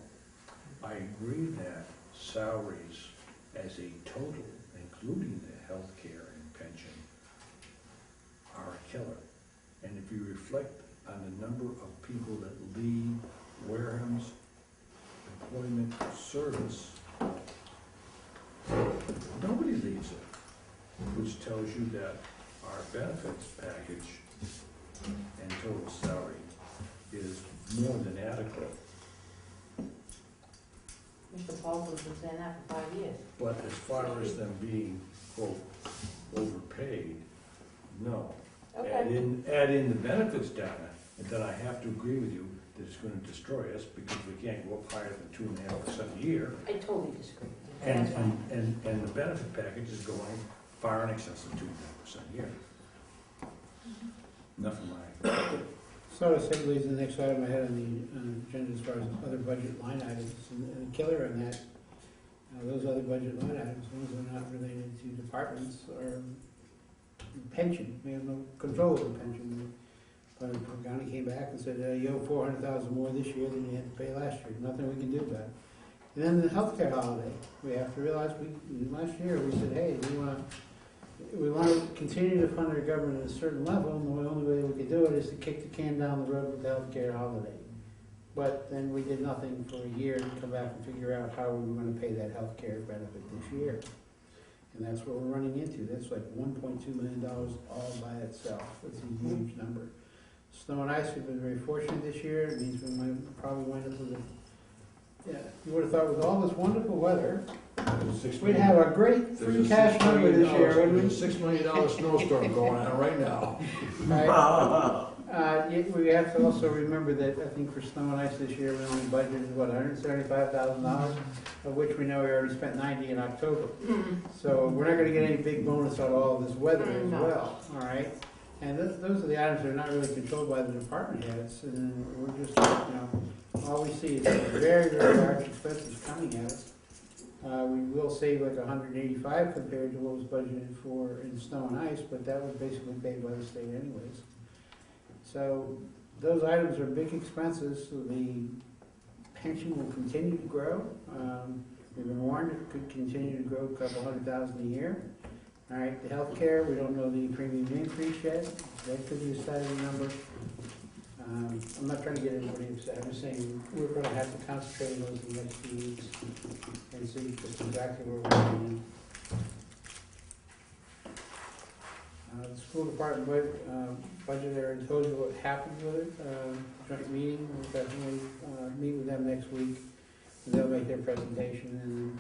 I agree that salaries as a total, including the health care and pension, are a killer. And if you reflect on the number of people that leave Wareham's employment service, nobody leaves it, which tells you that our benefits package and total salary is more than adequate. Mr. Baldwin's been saying that for 5 years. But as far as them being, quote, overpaid, no. Add Okay. in the benefits data, and then I have to agree with you that it's gonna destroy us because we can't go up higher than 2.5% a year. I totally disagree with you. And, That's fine. and the benefit package is going far in excess of 2.5% a year. Nothing like. so it segues the next item I had on the agenda as far as other budget line items. And the killer in that, those other budget line items, ones that are not related to departments or pension. We have no control over pension. But the county came back and said, you owe $400,000 more this year than you had to pay last year. Nothing we can do about it. And then the healthcare holiday, we have to realize last year we said, hey, we want to continue to fund our government at a certain level, and the only way we can do it is to kick the can down the road with the healthcare holiday. But then we did nothing for a year to come back and figure out how we were gonna pay that health care benefit this year. And that's what we're running into. That's like $1.2 million all by itself. It's a huge number. Snow and ice, we've been very fortunate this year. It means we might probably wind up with a, yeah, you would have thought with all this wonderful weather, we'd have a great free cash number this year, wouldn't we? There's a $6 million snowstorm going on right now. Right. Yet we have to also remember that I think for snow and ice this year, we only budgeted, what, $175,000, of which we know we already spent 90 in October. So we're not gonna get any big bonus out of all of this weather as No. well, all right? And those are the items that are not really controlled by the department heads, and we're just, all we see is very, very large expenses coming at us. We will save like 185 compared to what was budgeted for in snow and ice, but that was basically paid by the state anyways. So those items are big expenses. So the pension will continue to grow. We've been warned it could continue to grow a couple $100,000 a year. All right, the health care, we don't know the premium increase yet. That could be a staggering number. I'm not trying to get anybody upset. I'm just saying we're going to have to concentrate on those in the next few weeks and see just exactly where we're going. The school department budget, I already told you what happened with it. Joint meeting, we'll definitely meet with them next week. And they'll make their presentation, and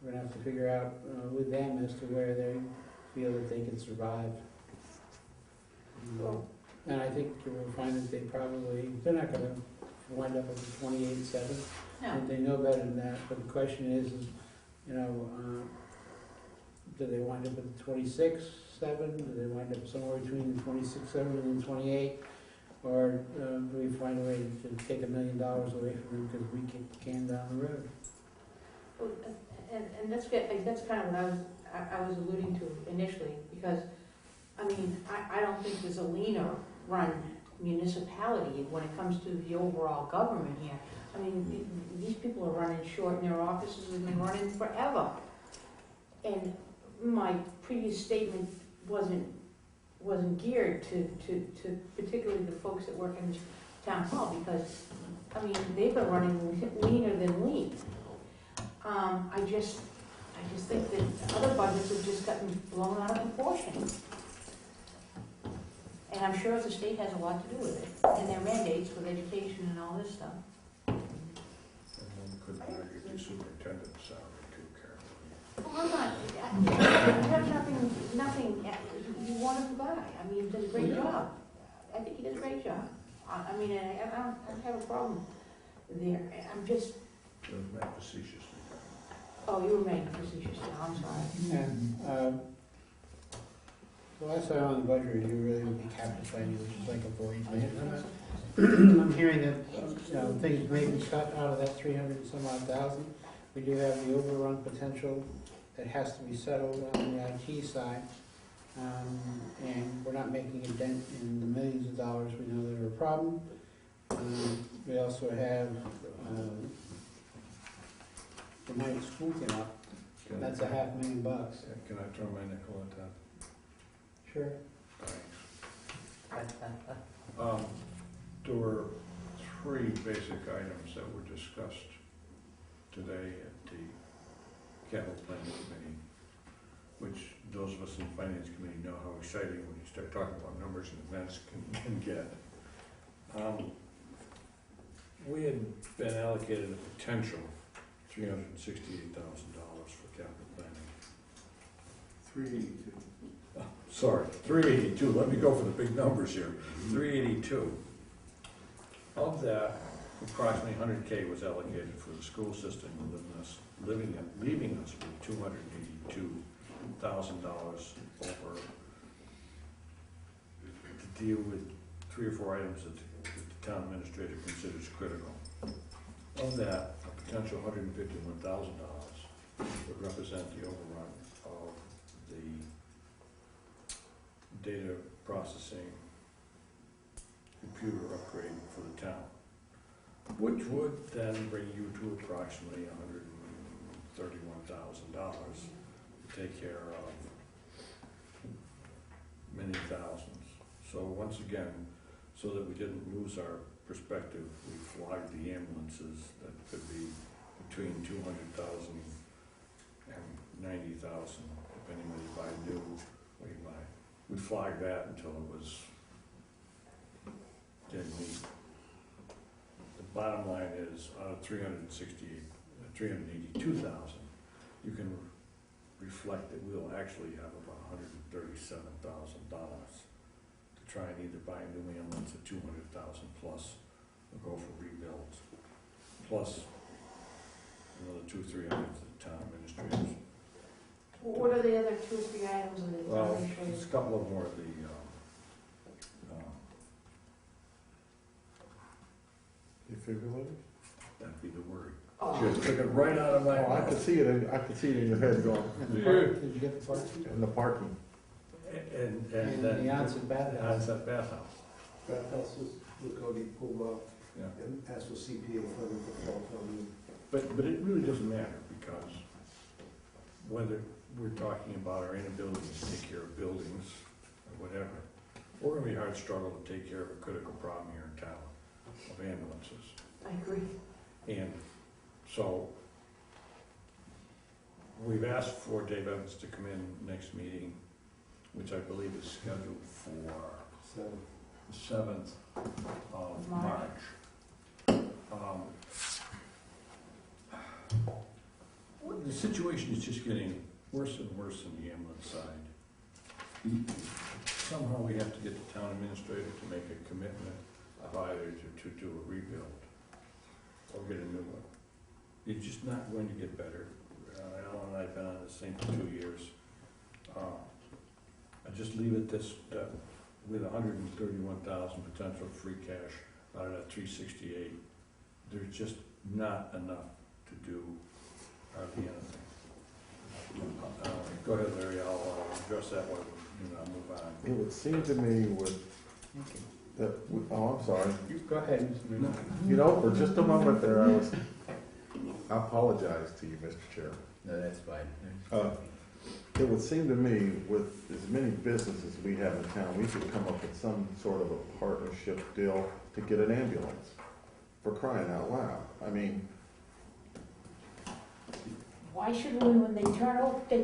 we're gonna have to figure out with them as to where they feel that they can survive. And I think we'll find that they're not gonna wind up with a 28.7. No. They know better than that, but the question is, do they wind up with 26.7? Do they wind up somewhere between the 26.7 and the 28? Or do we find a way to take $1 million away from them because we kick the can down the road? Well, and that's kind of what I was alluding to initially, because, I mean, I don't think there's a leaner run municipality when it comes to the overall government here. I mean, these people are running short in their offices and they're running forever. And my previous statement wasn't geared to particularly the folks that work in the town hall, because, I mean, they've been running leaner than lean. I just think that other budgets have just gotten blown out of proportion. And I'm sure the state has a lot to do with it, and their mandates with education and all this stuff. And one could argue the superintendent's salary too, Carol. Well, I'm not, I have nothing, he's a wonderful guy. I mean, he does a great job. I think he does a great job. I mean, I don't have a problem there. I'm just, You're not facetious. oh, you were making facetious now, I'm sorry. And the last time on the budget review really would be capital planning, which is like a void. I'm hearing that things may be cut out of that 300 and some odd thousand. We do have the overrun potential that has to be settled on the IT side. And we're not making a dent in the millions of dollars we know that are a problem. We also have the night school came up. That's $500,000. Can I throw my nickel at that? Sure. Thanks. There were three basic items that were discussed today at the capital planning committee, which those of us in the finance committee know how exciting when you start talking about numbers and events can get. We had been allocated a potential $368,000 for capital planning. 382. Sorry, 382, let me go for the big numbers here. 382. Of that, approximately 100K was allocated for the school system, leaving us with $282,000 over to deal with 3 or 4 items that the town administrator considers critical. Of that, a potential $151,000 would represent the overrun of the data processing computer upgrade for the town, which would then bring you to approximately $131,000 to take care of many thousands. So once again, so that we didn't lose our perspective, we flagged the ambulances that could be between 200,000 and 90,000, depending whether you buy new or you buy. We flagged that until it was dead meat. The bottom line is, out of 382,000, you can reflect that we'll actually have about $137,000 to try and either buy a new ambulance at 200,000 plus, or go for rebuilds, plus another 200-300 to the town administrators. What are the other 2 or 3 items in the Well, town there's a insurance? couple of more of the, Defibrillators? that'd be the word. Oh. Just took it right out of my Oh, I mouth. could see it, I could see it in your head going, Did you get the parking? in the parking. And And then. the onset bathhouse. Onset bathhouse, Bathhouse was Cody pulled up yeah. and asked for CPA funding for fall funding. But it really doesn't matter, because whether we're talking about our inability to take care of buildings or whatever, we're gonna be hard struggle to take care of a critical problem here in town of ambulances. I agree. And so we've asked for Dave Evans to come in next meeting, which I believe is scheduled for So, the 7th of March. The situation is just getting worse and worse on the ambulance side. Somehow we have to get the town administrator to make a commitment of either to do a rebuild or get a new one. It's just not going to get better. Alan and I have been on this thing for 2 years. I just leave it this, with 131,000 potential free cash out of that 368, there's just not enough to do hardly anything. Go ahead, Larry, I'll address that one, and I'll move on. It would seem to me with, that, oh, I'm sorry. You go ahead, Mr. Moon. You know, for just a moment there, I apologize to you, Mr. Chair. No, that's fine. It would seem to me, with as many businesses we have in town, we could come up with some sort of a partnership deal to get an ambulance, for crying out loud. I mean, Why should we, when they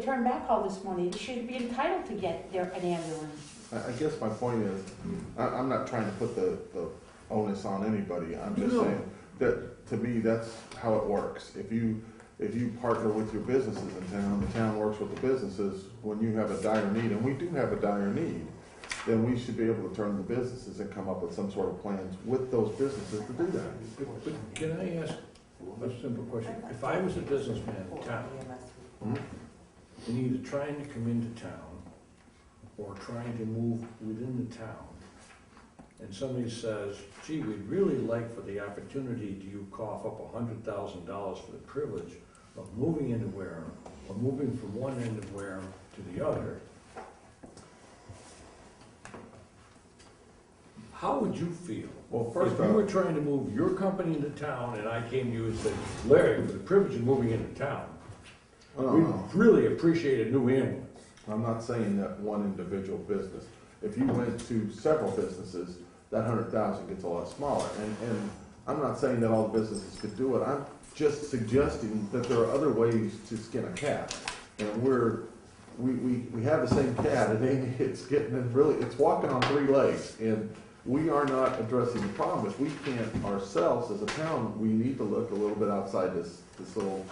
turn back all this money, they should be entitled to get an ambulance? I guess my point is, I'm not trying to put the onus on anybody. I'm just saying that, to me, that's how it works. If you partner with your businesses in town, the town works with the businesses, when you have a dire need, and we do have a dire need, then we should be able to turn to the businesses and come up with some sort of plans with those businesses to do that. But can I ask a simple question? If I was a businessman in town, Hmm? and either trying to come into town or trying to move within the town, and somebody says, gee, we'd really like for the opportunity to you cough up $100,000 for the privilege of moving into Wareham, or moving from one end of Wareham to the other, how would you feel? Well, first If you were off, trying to move your company into town, and I came to you and said, Larry, for the privilege of moving into town, we'd really appreciate a new ambulance. I'm not saying that one individual business. If you went to several businesses, that 100,000 gets a lot smaller. And I'm not saying that all the businesses could do it. I'm just suggesting that there are other ways to skin a cat. And we have the same cat, and it's it's walking on 3 legs. And we are not addressing the problem. If we can't ourselves as a town, we need to look a little bit outside this little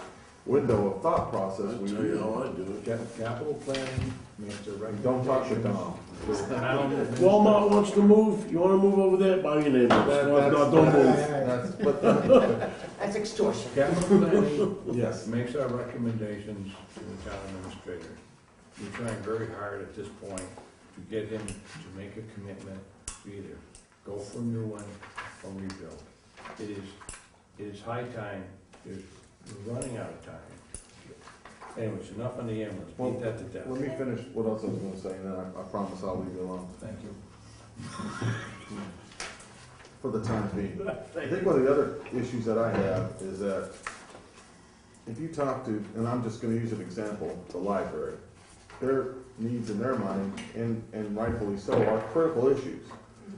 window of thought process. I'll tell you how I do it. Capital planning makes a recommendation. Don't talk to Tom. Walmart wants to move, you wanna move over there, buy your name. No, don't move. That's extortion. Capital planning Yes. makes our recommendations to the town administrator. We're trying very hard at this point to get him to make a commitment to either go for a new one or rebuild. It is high time, we're running out of time. Anyways, enough on the ambulance, Well, beat that to death. Let me finish what else I was gonna say, and then I promise I'll leave you alone Thank you. for the time being. I think one of the other issues that I have is that if you talk to, and I'm just gonna use an example, the library, their needs in their mind, and rightfully so, are critical issues.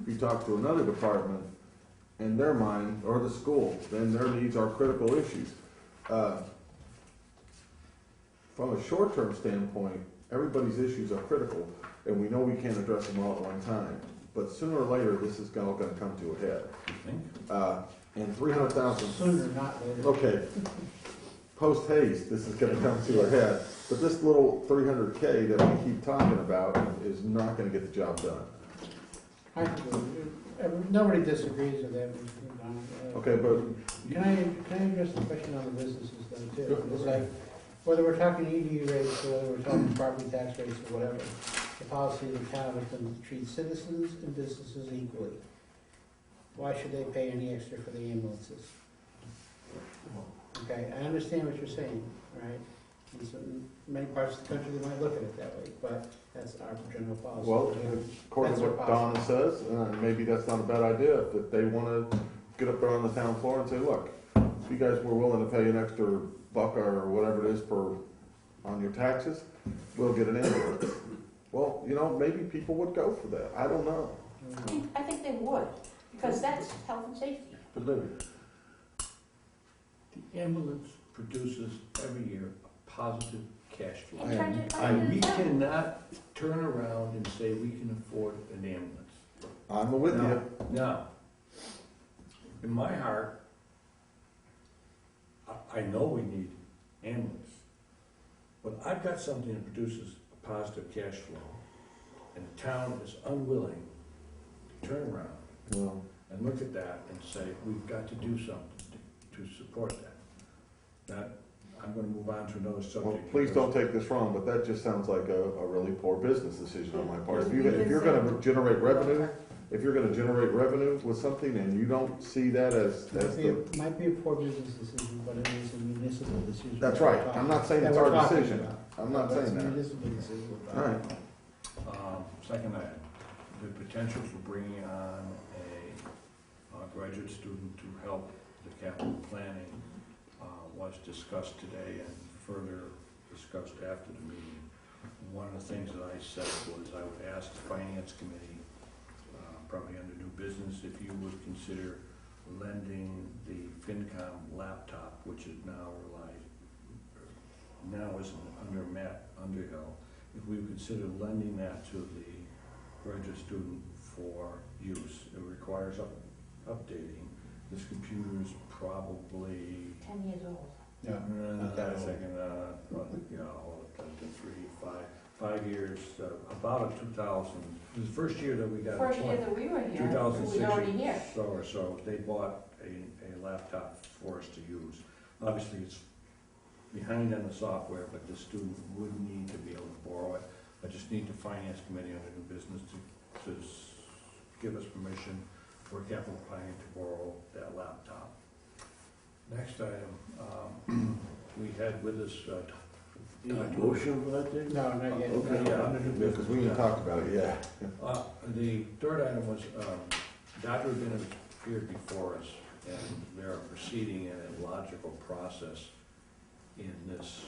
If you talk to another department, in their mind, or the school, then their needs are critical issues. From a short-term standpoint, everybody's issues are critical, and we know we can't address them all at one time. But sooner or later, this is all gonna come to a head. You think? And 300,000, Sooner, not later. okay, post haste, this is gonna come to a head. But this little 300K that we keep talking about is not gonna get the job done. I nobody disagrees with that. Okay, but Can I address the question on the businesses though too? It's like, whether we're talking EDU rates or whether we're talking property tax rates or whatever, the policy of the town is to treat citizens and businesses equally. Why should they pay any extra for the ambulances? Okay, I understand what you're saying, right? In certain, many parts of the country, they might look at it that way, but that's our general policy. well, according to That's what our Donna says, maybe that's not a bad idea, if they wanna get up there on the town floor and say, look, if you guys were willing to pay an extra buck or whatever it is on your taxes, we'll get an ambulance. Well, you know, maybe people would go for that, I don't know. I think they would, because that's health and safety. But maybe. The ambulance produces every year a positive cash flow. And try to- And we cannot turn around and say we can afford an ambulance. I'm with you. Now, in my heart, I know we need ambulance, but I've got something that produces a positive cash flow, and the town is unwilling to turn around Well, and look at that and say, we've got to do something to support that. That, I'm gonna move on to another well, subject. please because- don't take this wrong, but that just sounds like a really poor business decision on my part. If you're gonna generate revenue, with something and you don't see that as the. It might be a poor business decision, but it is a municipal decision. That's right, I'm not saying it's our decision, I'm not saying It's a that. municipal decision. All right, Second item, the potential for bringing on a graduate student to help the capital planning was discussed today and further discussed after the meeting. One of the things that I said was I would ask the finance committee, probably under new business, if you would consider lending the FinCom laptop, which is now is under Matt Underhill, if we would consider lending that to the graduate student for use. It requires updating. This computer is probably 10 years old. Yeah. not that second, 5 years, about a 2000, it was the first year that we got. First year that we were here, it 2006 was already here. So they bought a laptop for us to use. Obviously, it's behind on the software, but the student would need to be able to borrow it. I just need the finance committee under new business to give us permission for capital planning to borrow that laptop. Next item, we had with us, Need a motion for that thing? No, not yet. Okay. No, under new because we didn't talk about it yet. The third item was, Dr. Rabinowitz appeared before us, and they're proceeding in a logical process in this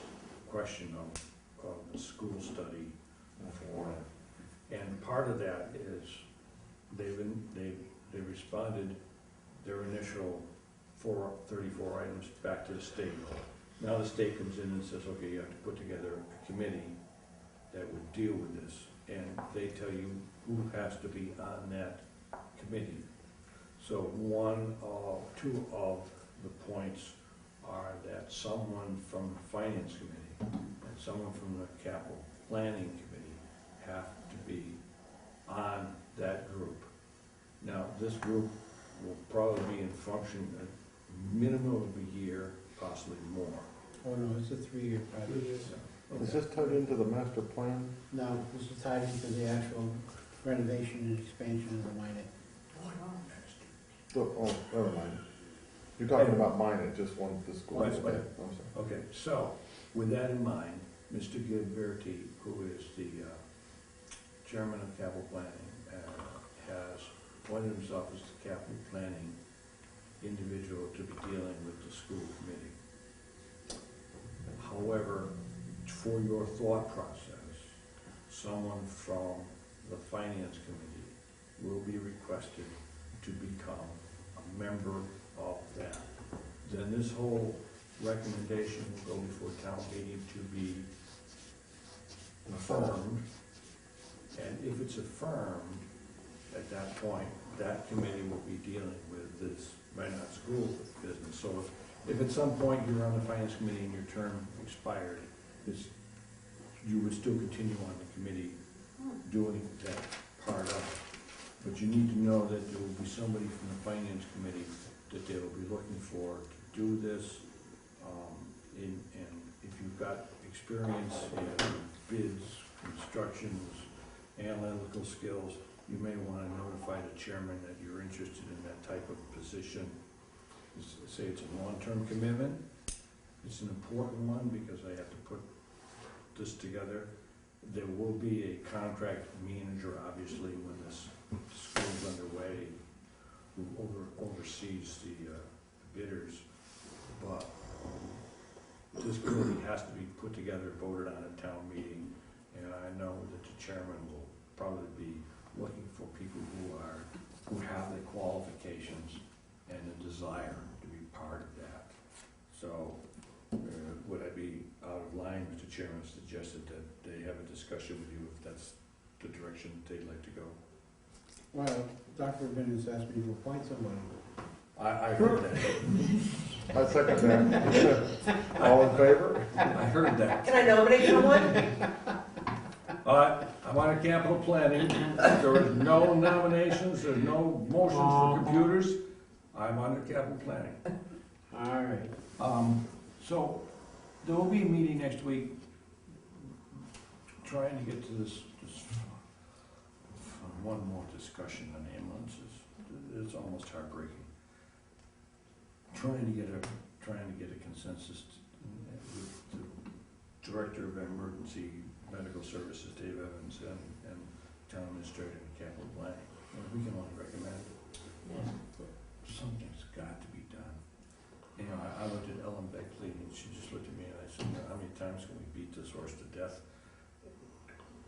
question of the school study for, and part of that is they responded their initial 34 items back to the state. Now the state comes in and says, okay, you have to put together a committee that would deal with this, and they tell you who has to be on that committee. So two of the points are that someone from the finance committee and someone from the capital planning committee have to be on that group. Now, this group will probably be in function a minimum of a year, possibly more. Oh, no, it's a 3-year project. Is this tied into the master plan? No, this is tied into the actual renovation and expansion of the mine. Oh, never mind. You're talking about mine, it just one, the school. Right, Okay, right. I'm sorry. Okay, so, with that in mind, Mr. Gilberti, who is the chairman of capital planning, has appointed himself as the capital planning individual to be dealing with the school committee. However, for your thought process, someone from the finance committee will be requested to become a member of that, then this whole recommendation will go before town meeting to be affirmed. And if it's affirmed, at that point, that committee will be dealing with this Minot School business. So if at some point you're on the finance committee and your term expired, you would still continue on the committee doing that part of it. But you need to know that there will be somebody from the finance committee that they will be looking for to do this. And if you've got experience in bids, constructions, analytical skills, you may want to notify the chairman that you're interested in that type of position. Say it's a long-term commitment. It's an important one because I have to put this together. There will be a contract manager, obviously, when this school's underway, who oversees the bidders. But this committee has to be put together, voted on at town meeting, and I know that the chairman will probably be looking for people who have the qualifications and the desire to be part of that. So, would I be out of line, Mr. Chairman, suggested that they have a discussion with you if that's the direction they'd like to go? Well, Dr. Bennett asked me to appoint somebody. I heard that. I second that. All in favor? I heard that. Can I nominate someone? I'm on a capital planning. There are no nominations, there's no motions for computers. I'm on the capital planning. All right. So there will be a meeting next week trying to get to this one more discussion on ambulances. It's almost heartbreaking. Trying to get a consensus with the Director of Emergency Medical Services, Dave Evans, and Town Administrator and Capital Planning. And we can only recommend but something's got to be done. You know, I looked at Ellen Beckley and she just looked at me and I said, you know, how many times can we beat this horse to death?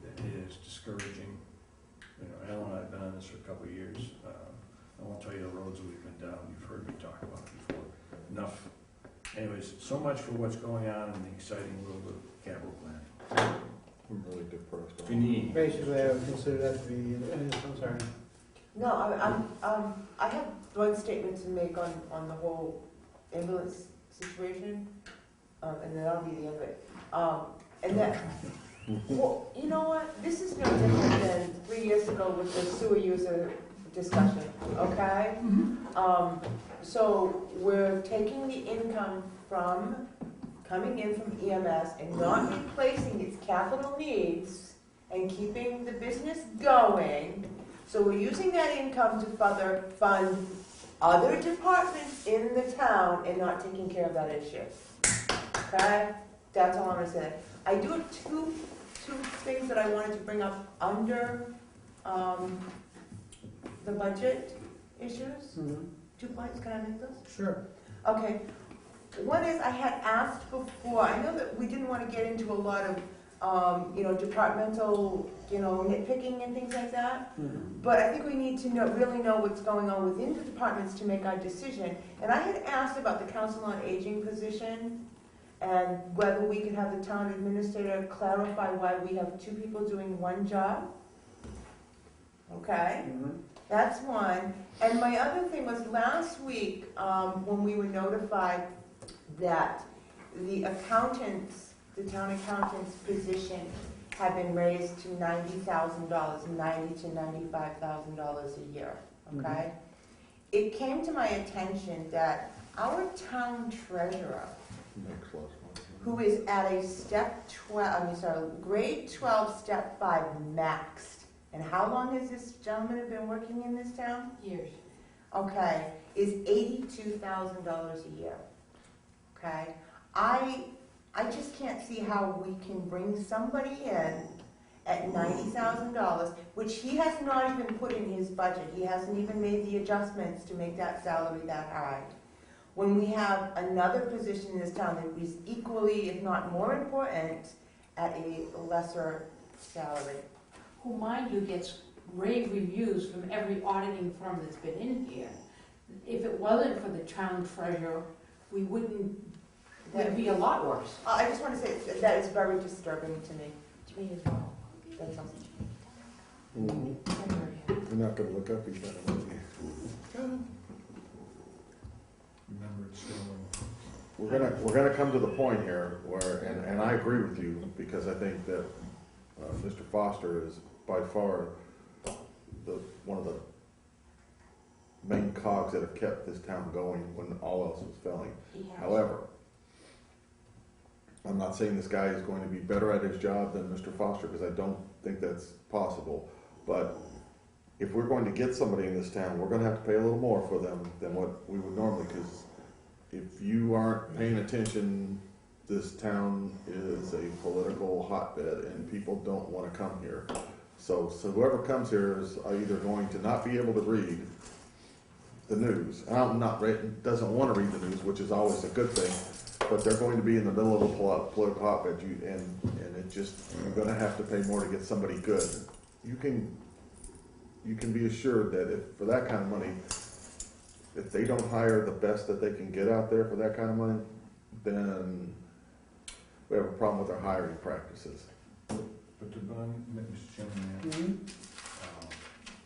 It is discouraging. You know, Ellen and I have been on this for a couple of years. I won't tell you the roads we've been down. You've heard me talk about it before. Enough. Anyways, so much for what's going on in the exciting world of capital planning. I'm really depressed. Fini. Basically, I would consider that to be, I'm sorry. No, I have one statement to make on the whole ambulance situation, and then that'll be the end of it. And that, well, you know what? This is no different than 3 years ago with the sewer user discussion, okay? So we're taking the income coming in from EMS and not replacing its capital needs and keeping the business going. So we're using that income to further fund other departments in the town and not taking care of that issue. Okay? That's all I'm gonna say. I do have two things that I wanted to bring up under the budget issues. 2 points, can I make those? Sure. Okay. One is I had asked before, I know that we didn't want to get into a lot of, departmental, nitpicking and things like that. But I think we need to really know what's going on within the departments to make our decision. And I had asked about the Council on Aging position and whether we could have the town administrator clarify why we have 2 people doing one job. Okay? That's one. And my other thing was last week when we were notified that the town accountant's position had been raised to $90,000, $90,000 to $95,000 a year, okay? It came to my attention that our town treasurer, who is at a grade 12, step 5 maxed, and how long has this gentleman been working in this town? Years. Okay, is $82,000 a year. Okay, I just can't see how we can bring somebody in at $90,000, which he has not even put in his budget. He hasn't even made the adjustments to make that salary that high. When we have another position in this town that is equally, if not more important, at a lesser salary. Who, mind you, gets rave reviews from every auditing firm that's been in here. if it wasn't for the town treasurer, we wouldn't, we'd be a lot worse. I just want to say, that is very disturbing to me. To me as well. That's all. We're not gonna look up each other, are we? Remember, it's still, We're gonna come to the point here where, and I agree with you, because I think that Mr. Foster is by far one of the main cogs that have kept this town going when all else was failing. However, I'm not saying this guy is going to be better at his job than Mr. Foster, because I don't think that's possible. But if we're going to get somebody in this town, we're gonna have to pay a little more for them than what we would normally, because if you aren't paying attention, this town is a political hotbed and people don't wanna come here. So whoever comes here is either going to not be able to read the news, doesn't wanna read the news, which is always a good thing, but they're going to be in the middle of a political hotbed, and it just, you're gonna have to pay more to get somebody good. You can be assured that if, for that kind of money, if they don't hire the best that they can get out there for that kind of money, then we have a problem with our hiring practices. but to Bonnie, Mr. Chairman,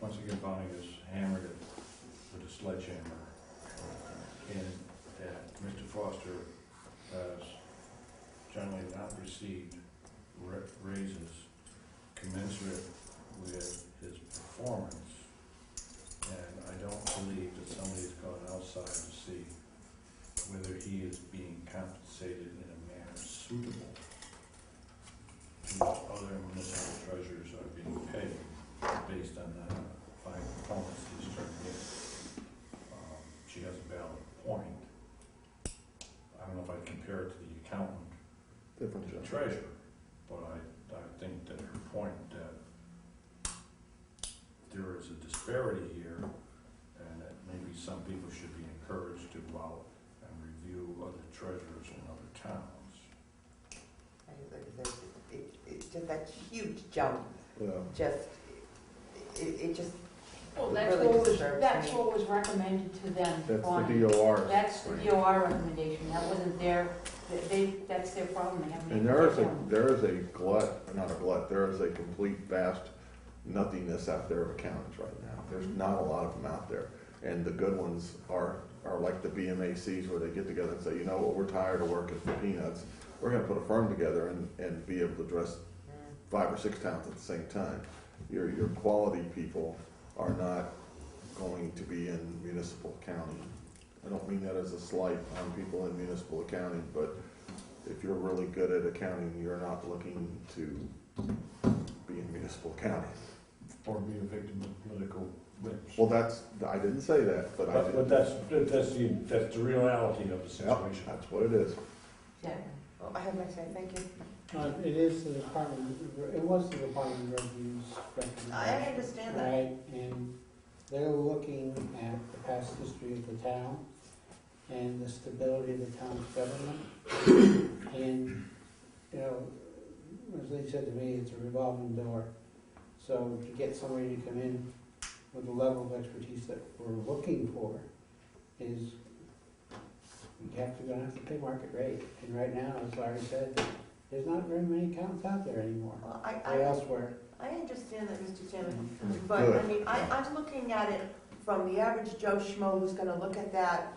once again, Bonnie has hammered it with a sledgehammer, in that Mr. Foster has generally not received raises commensurate with his performance. And I don't believe that somebody's gone outside to see whether he is being compensated in a manner suitable to what other municipal treasurers are being paid based on the fine performance he's turned in. She has a valid point. I don't know if I'd compare it to the accountant, Different the job. treasurer, but I think that her point that there is a disparity here, and that maybe some people should be encouraged to go out and review other treasurers in other towns. It's just that huge jump, Yeah. it just Well, really disturbs that's me. what was recommended to them. That's Bonnie. the DOR. That's the DOR recommendation, that wasn't that's their problem, they haven't. And there is a glut, not a glut, there is a complete vast nothingness out there of accountants right now. There's not a lot of them out there. And the good ones are like the BMACs, where they get together and say, you know what, we're tired of working for peanuts. We're gonna put a firm together and be able to address 5 or 6 towns at the same time. Your quality people are not going to be in municipal accounting. I don't mean that as a slight on people in municipal accounting, but if you're really good at accounting, you're not looking to be in municipal accounting. Or be a victim of political whips. Well, I didn't say that, but I did. But that's the reality of the Yep, situation. that's what it is. Yeah. Well, I have my say, thank you. It is the Department, it was the Department of Revenue's recommendation. I understand that. Right, and they're looking at the past history of the town and the stability of the town's government. And, you know, as they said to me, it's a revolving door. So to get somebody to come in with the level of expertise that we're looking for is, gonna have to pay market rate. And right now, as Larry said, there's not very many accountants out there anymore, Well, or elsewhere. I understand that, Mr. Chairman, Mhm. but I Good. mean, I'm looking at it from the average Joe Schmo who's gonna look at that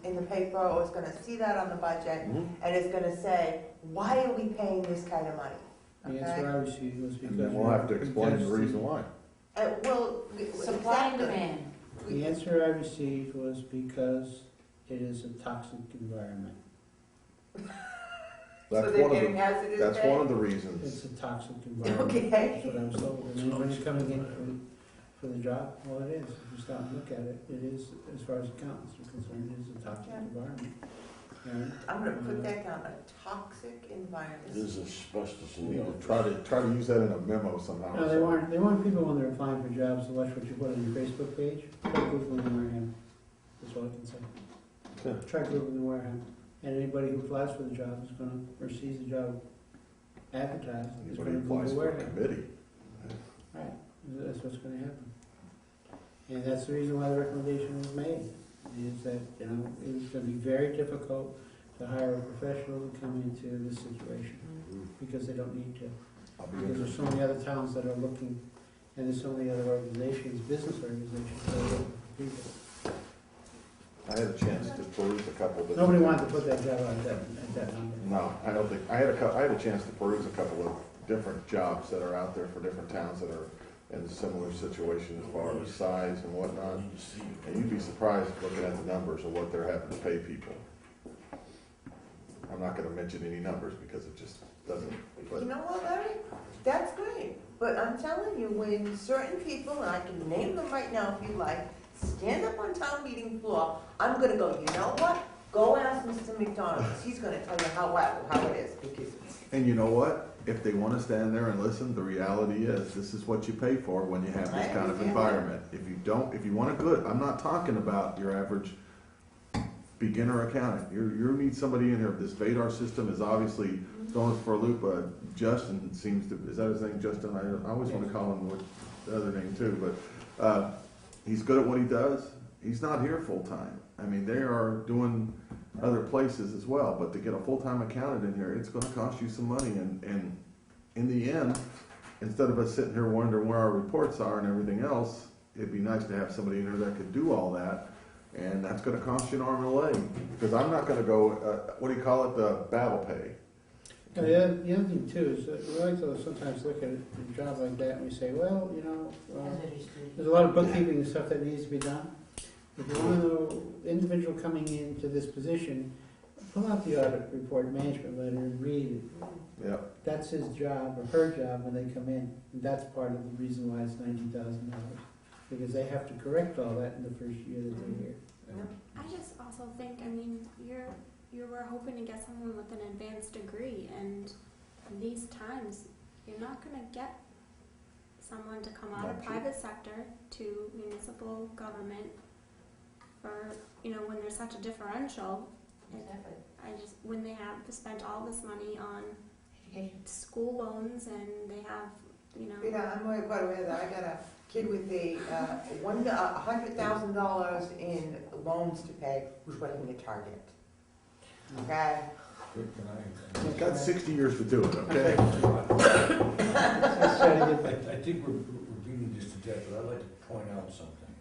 in the paper or is gonna see that on the budget and is gonna say, why are we paying this kind of money? The answer I received was because. And then we'll have to explain the reason why. Well, Supply and exactly. demand. The answer I received was because it is a toxic environment. That's So they're one of getting the, hazardous that's pay? one of the reasons. It's a toxic environment. Okay. That's what I was told. And anybody coming in for the job, well, it is. If you stop and look at it, it is, as far as accountants are concerned, it is a toxic Yeah. environment. And, I'm gonna put that down, a toxic environment. There's asbestos You in the need oil. to try to use that in a memo somehow. no, they want people when they're applying for jobs to watch what you put on your Facebook page. Try Googling Wareham. That's all I can say. Yeah. Try Googling Wareham. And anybody who applies for the job is gonna, or sees the job advertised, is Anybody gonna applies Google for a Wareham. committee. Right, that's what's gonna happen. And that's the reason why the recommendation was made. is that, you know, it's gonna be very difficult to hire a professional to come into this situation, because they don't need to. I'll be Because there's interested. so many other towns that are looking, and there's so many other organizations, business organizations that are looking for people. I had a chance to peruse a couple of the. Nobody wanted to put that job on that number. No, I don't think, I had a chance to peruse a couple of different jobs that are out there for different towns that are in a similar situation as far as size and whatnot. And you'd be surprised looking at the numbers of what they're having to pay people. I'm not gonna mention any numbers because it just doesn't, but You know what, Larry? That's great, but I'm telling you, when certain people, and I can name them right now if you like, stand up on town meeting floor, I'm gonna go, you know what? Go ask Mr. McDonald, he's gonna tell you how it is, because and you know what? If they wanna stand there and listen, the reality is, this is what you pay for when you have this kind of environment. If you don't, if you want a good, I'm not talking about your average beginner accountant. You need somebody in here. This Vadar system is obviously throwing us for a loop. Justin seems to, is that his name, Justin? I always want to call him with the other name too, but he's good at what he does. He's not here full time. I mean, they are doing other places as well, but to get a full-time accountant in here, it's going to cost you some money. And in the end, instead of us sitting here wondering where our reports are and everything else, it'd be nice to have somebody in here that could do all that. And that's gonna cost you an arm and a leg, because I'm not gonna go, what do you call it, the battle pay. The other thing too is that we like to sometimes look at a job like that and we say, well, you know, there's a lot of bookkeeping and stuff that needs to be done. If you want to know, individual coming into this position, pull out the audit report, management letter, and read it. Yep. That's his job or her job when they come in. And that's part of the reason why it's $90,000. Because they have to correct all that in the first year that they're here. I just also think, I mean, you were hoping to get someone with an advanced degree, and in these times, you're not going to get someone to come out of private sector to municipal government for, you know, when there's such a differential. When they have spent all this money on school loans and they have, you know. Yeah, I'm quite aware that I got a kid with $100,000 in loans to pay who's working at Target. Okay? You've got 60 years to do it, okay? I think we're beating this to death, but I'd like to point out something.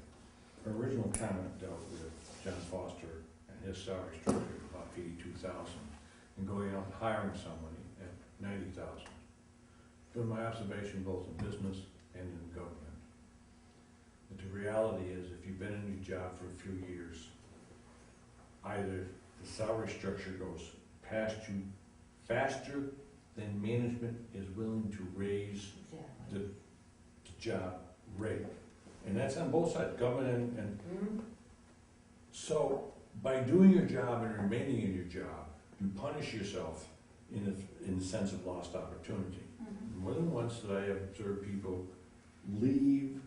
Our original comment dealt with John Foster and his salary structure of about $82,000 and going out and hiring somebody at $90,000. Been my observation both in business and in government. But the reality is, if you've been in your job for a few years, either the salary structure goes past you faster than management is willing to raise the job rate. And that's on both sides, government and so by doing your job and remaining in your job, you punish yourself in the sense of lost opportunity. More than once that I have observed people leave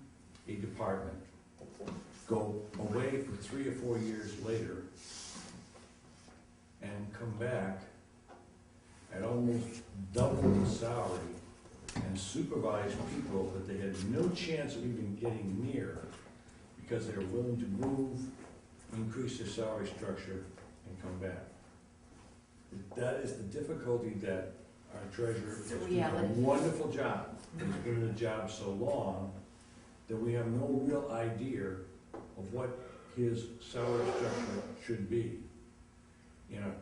a department, go away for 3 or 4 years later, and come back at almost double the salary and supervise people that they had no chance of even getting near because they were willing to move, increase their salary structure, and come back. That is the difficulty that our treasurer has done a wonderful job. He's been in the job so long that we have no real idea of what his salary structure should be. In a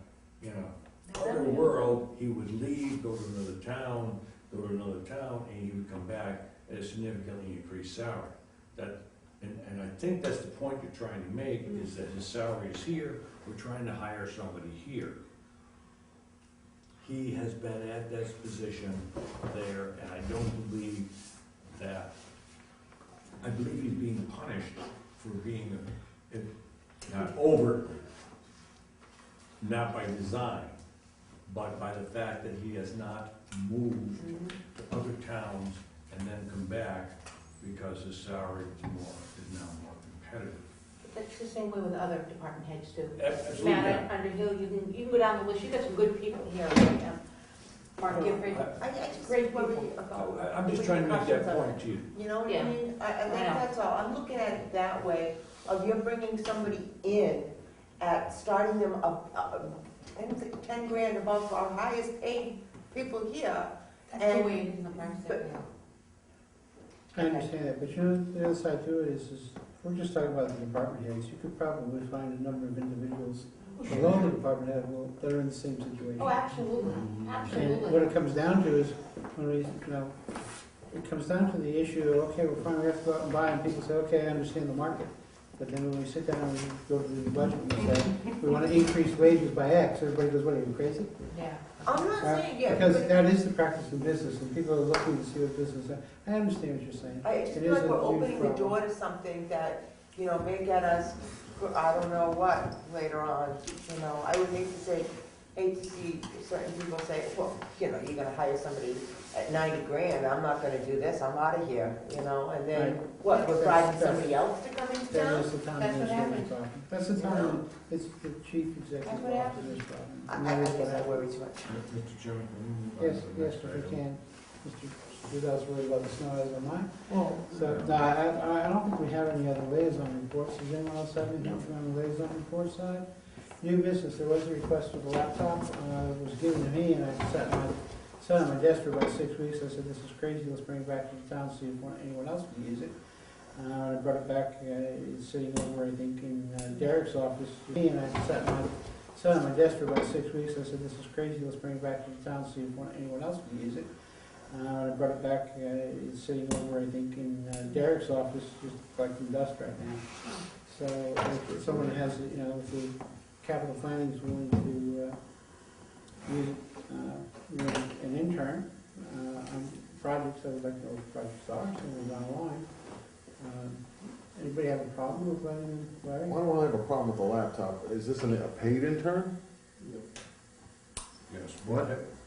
other world, he would leave, go to another town, and he would come back at a significantly increased salary. And I think that's the point you're trying to make, is that his salary is here, we're trying to hire somebody here. He has been at this position there, and I don't believe that, I believe he's being punished for being not overtly, not by design, but by the fact that he has not moved to other towns and then come back because his salary is now more competitive. That's the same way with other department heads too. Absolutely. Matt Underhill, you can go down the list, you've got some good people here, right? Mark Gifford, I just great worry people. about. I'm just trying to make that point to you. You know what I Yeah. mean? I think that's all. I'm looking at it that way. of you're bringing somebody in at starting them up, 10 grand above our highest paid people here. That's the way it is in the private sector. I understand that, but you know, the other side to it is we're just talking about the department heads. You could probably find a number of individuals below the department head that are in the same situation. Oh, absolutely, And what absolutely. it comes down to is, when we, it comes down to the issue of, okay, well, fine, we have to go out and buy, and people say, okay, I understand the market. But then when we sit down and we go to the budget and we say, we want to increase wages by X, everybody goes, what, are you crazy? Yeah. I'm not saying, yeah. Because but that is the practice in business, and people are looking to see what business, I understand what you're saying. I just It feel is like a we're huge opening the problem. door to something that, may get us, I don't know what, later on, I would hate to see certain people say, well, you're gonna hire somebody at 90 grand, I'm not gonna do this, I'm out of here, and then, Right. what, we're That's- driving that's- somebody else to come into That town? is the town That's what administrator's happens. problem. That's the town, it's the chief executive That's what officer's problem. I And that is what guess I happens. worry too much. Mr. Chairman, can we move on Yes, to the yes, next if we item? can. Mr. Duda's worried about the snow as am I. Well, So, no, I don't think we have any other liaison reports. Does anyone else have anything on the liaison report side? New business, there was a request for the laptop, it was given to me, and I sat on my desk for about 6 weeks. I said, this is crazy, let's bring it back to the town, see if anyone else can use it. I brought it back, it's sitting over, I think, in Derek's office. And I sat on my desk for about 6 weeks. I said, this is crazy, let's bring it back to the town, see if anyone else can use it. I brought it back, it's sitting over, I think, in Derek's office, just collecting dust right now. So if someone has, if the capital planning is willing to use it, an intern on projects, I would like to know what projects are, something down the line. Anybody have a problem with letting Larry? why don't I have a problem with the laptop? Is this a paid intern? Yes,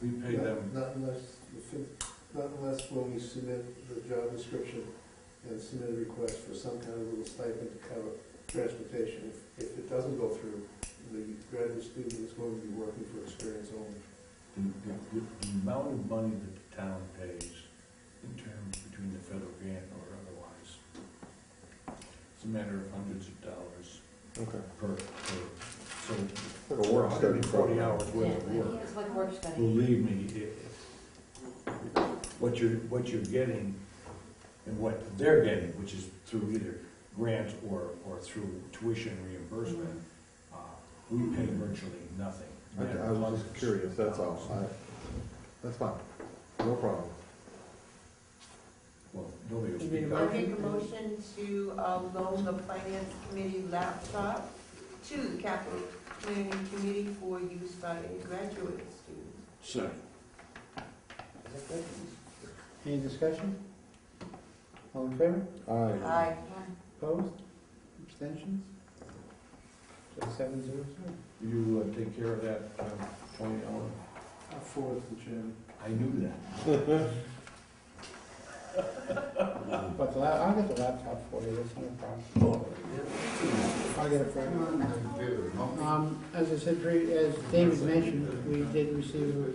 we pay them, Not unless when we submit the job description and submit a request for some kind of little stipend to cover transportation. If it doesn't go through, the graduate student is going to be working for experience only. the amount of money that the town pays in terms between the federal grant or otherwise, it's a matter of hundreds of dollars Okay. per, so Like a work study 140 program. hours worth of work. It's like work study. Believe me, what you're getting and what they're getting, which is through either grant or through tuition reimbursement, we pay virtually nothing. I was just curious, that's all. That's fine, no problem. Well, nobody will You speak need a up. I make a motion to loan the finance committee laptop to the capital planning committee for use by a graduate student. Second. Is that good? Any discussion? All in favor? Aye. Aye. Opposed? Abstentions? So 7-0. You take care of that point, Ellen? I'll forward to the chairman. I knew that. But I'll get the laptop for you, that's no problem. I'll get it for you. As I said, as David mentioned, we did receive,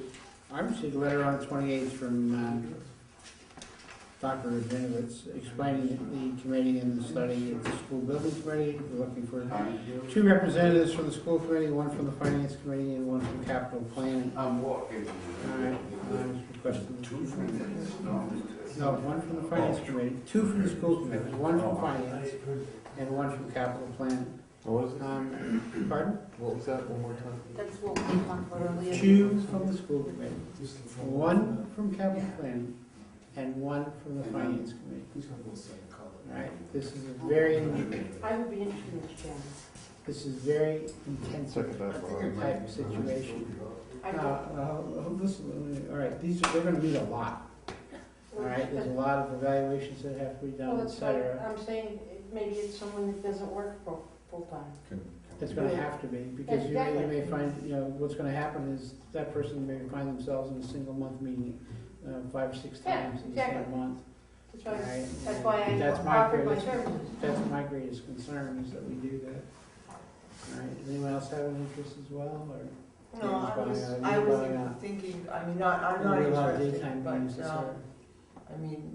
I received a letter on the 28th from Dr. Rabinovitz explaining the committee and the study of the school building committee. We're looking for 2 representatives from the school committee, 1 from the finance committee, and 1 from capital planning. I'm walking. All right, I was requesting 2 from No, 1 from the finance committee, 2 from the school committee, 1 from finance, and 1 from capital planning. What was it? Pardon? What was that, one more time? That's what we talked about earlier. 2 from the school committee, 1 from capital planning, and 1 from the finance committee. All right, this is a very, I would be interested, Mr. Chairman. this is very intensive Second that one. type of situation. I Listen, all right, they're gonna meet a lot. All right, there's a lot of evaluations that have to be Well, done, et that's why cetera. I'm saying maybe it's someone that doesn't work full-time. It's gonna have to be, because you may find, what's gonna happen is that person may find themselves in a single month meeting, 5 or 6 Yeah, times in the same exactly. month. That's All why, right, that's why I That's my offered my greatest- services. That's my greatest concern, is that we do that. All right, does anyone else have an interest as well, or? No, I You're was buying out. thinking, I'm not Maybe a lot of interested, daytime but, meetings, et cetera.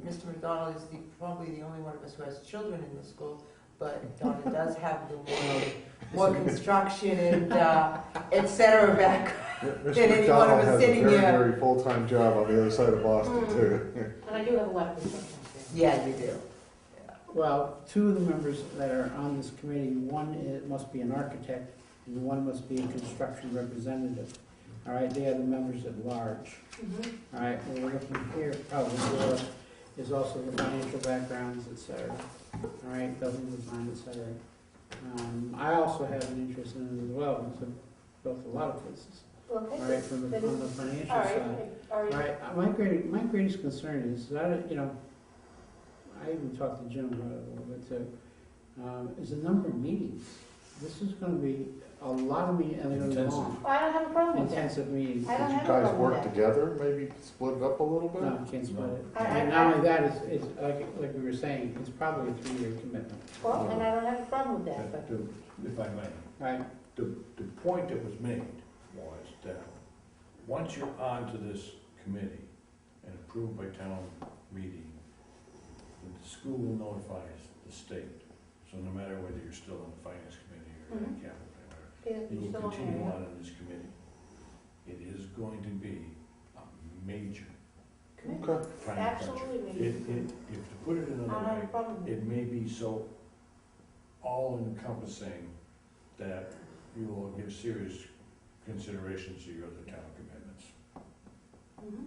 Mr. McDonald is probably the only one of us who has children in the school. but Donna does have the more construction and, et cetera background. Mr. Did anyone McDonald who was has a sitting very, here- very full-time job on the other side of Boston, too. And I do have a lot of construction experience. Yeah, you do. Well, two of the members that are on this committee, one must be an architect, and one must be a construction representative. All right, they are the members at large. Mhm. All right, and we're looking here, oh, is also the financial backgrounds, et cetera. All right, building design, et cetera. I also have an interest in it as well, because I've built a lot of places. All Okay. right, from the financial All right, side. all All right. right, my greatest concern is that, I even talked to Jim about it a little bit too, is the number of meetings. This is gonna be a lot of meetings, and they're gonna be Intensive. long, I don't have a problem with that. intensive meetings. I don't Could you have a guys problem with work that. together, maybe split it up a little bit? No, you can't split it. I- And not only that, it's like we were saying, it's probably a 3-year commitment, Well, and I don't have a problem with that, but. If I may, right? the point that was made was that once you're onto this committee and approved by town meeting, the school notifies the state. So no matter whether you're still on the finance committee or in Mhm. capital, whatever, Yeah, you you're will still on continue there, on in this committee. It is going to be a major yeah. Okay. time Absolutely, cruncher. maybe. If to put it I don't another have a way, problem with it. it may be so all-encompassing that you will give serious consideration to your other town commitments. Mhm.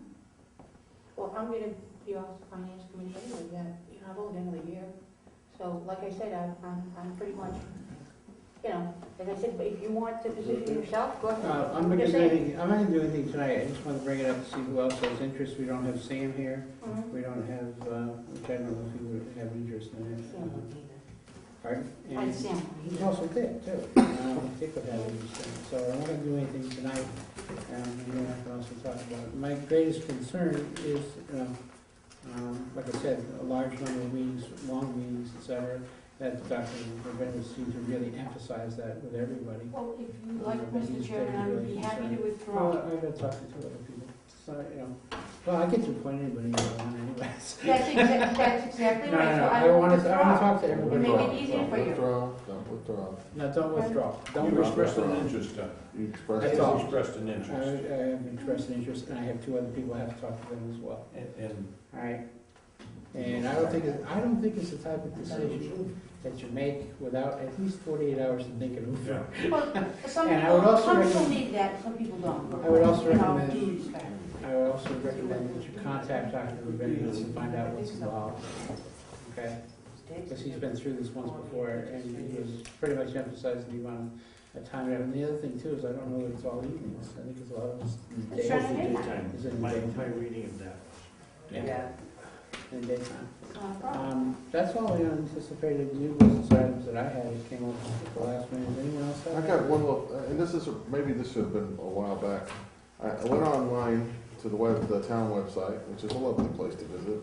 Well, I'm gonna be off the finance committee anyway, I've only been a year. So, like I said, I'm pretty much, as I said, but if you want to position yourself, go ahead. I'm not Just gonna do saying. anything, I'm not gonna do anything tonight, I just wanna bring it up to see who else has interest. We don't have Sam here, Mhm. we don't have, which I don't know if he would have interest in it. Sam would be Pardon? there. And Sam would be He's there. also Dick, too. Dick would have interest in it, so I'm not gonna do anything tonight, and then I can also talk about it. My greatest concern is, like I said, a large number of meetings, long meetings, et cetera, that Dr. Ravenna seemed to really emphasize that with everybody. Well, if you like, Maybe Mr. it's Chairman, I would be regulations, happy to Well, withdraw. I've got to talk to two other people, so, well, I get to appoint anybody I want anyways. That's exactly No, right, so I I would want to withdraw. talk to And everybody. make it Withdraw. easier for you. Don't withdraw. No, don't withdraw, don't You expressed withdraw. an interest, You expressed That's it. all. you expressed an I interest. have expressed an interest, and I have two other people I have to talk to them as well. And All right? And I don't think it's the type of decision that you make without at least 48 hours to think it over. Yeah. Well, some And I would also people recommend- need that, some people don't. I would also recommend- Due respect. I would also recommend that you contact Dr. Ravenna and find out what's involved, okay? Because he's been through this once before, and he was pretty much emphasizing the amount of time. And the other thing too is I don't know that it's all evenings. I think it's a lot of it's It's days. Saturday night. Is it in My daytime? reading of that was. Yeah. In daytime. Not a problem. That's all the unanticipated new business items that I had that came up at the last minute. Does anyone else have? I got one little, and this is, maybe this should have been a while back. I went online to the town website, which is a lovely place to visit,